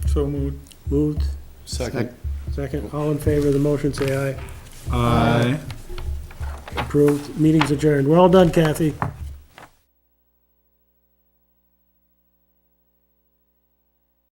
So moved. Moved, Second. second, all in favor of the motion, say aye. Aye. Approved, meeting's adjourned. Well done, Kathy.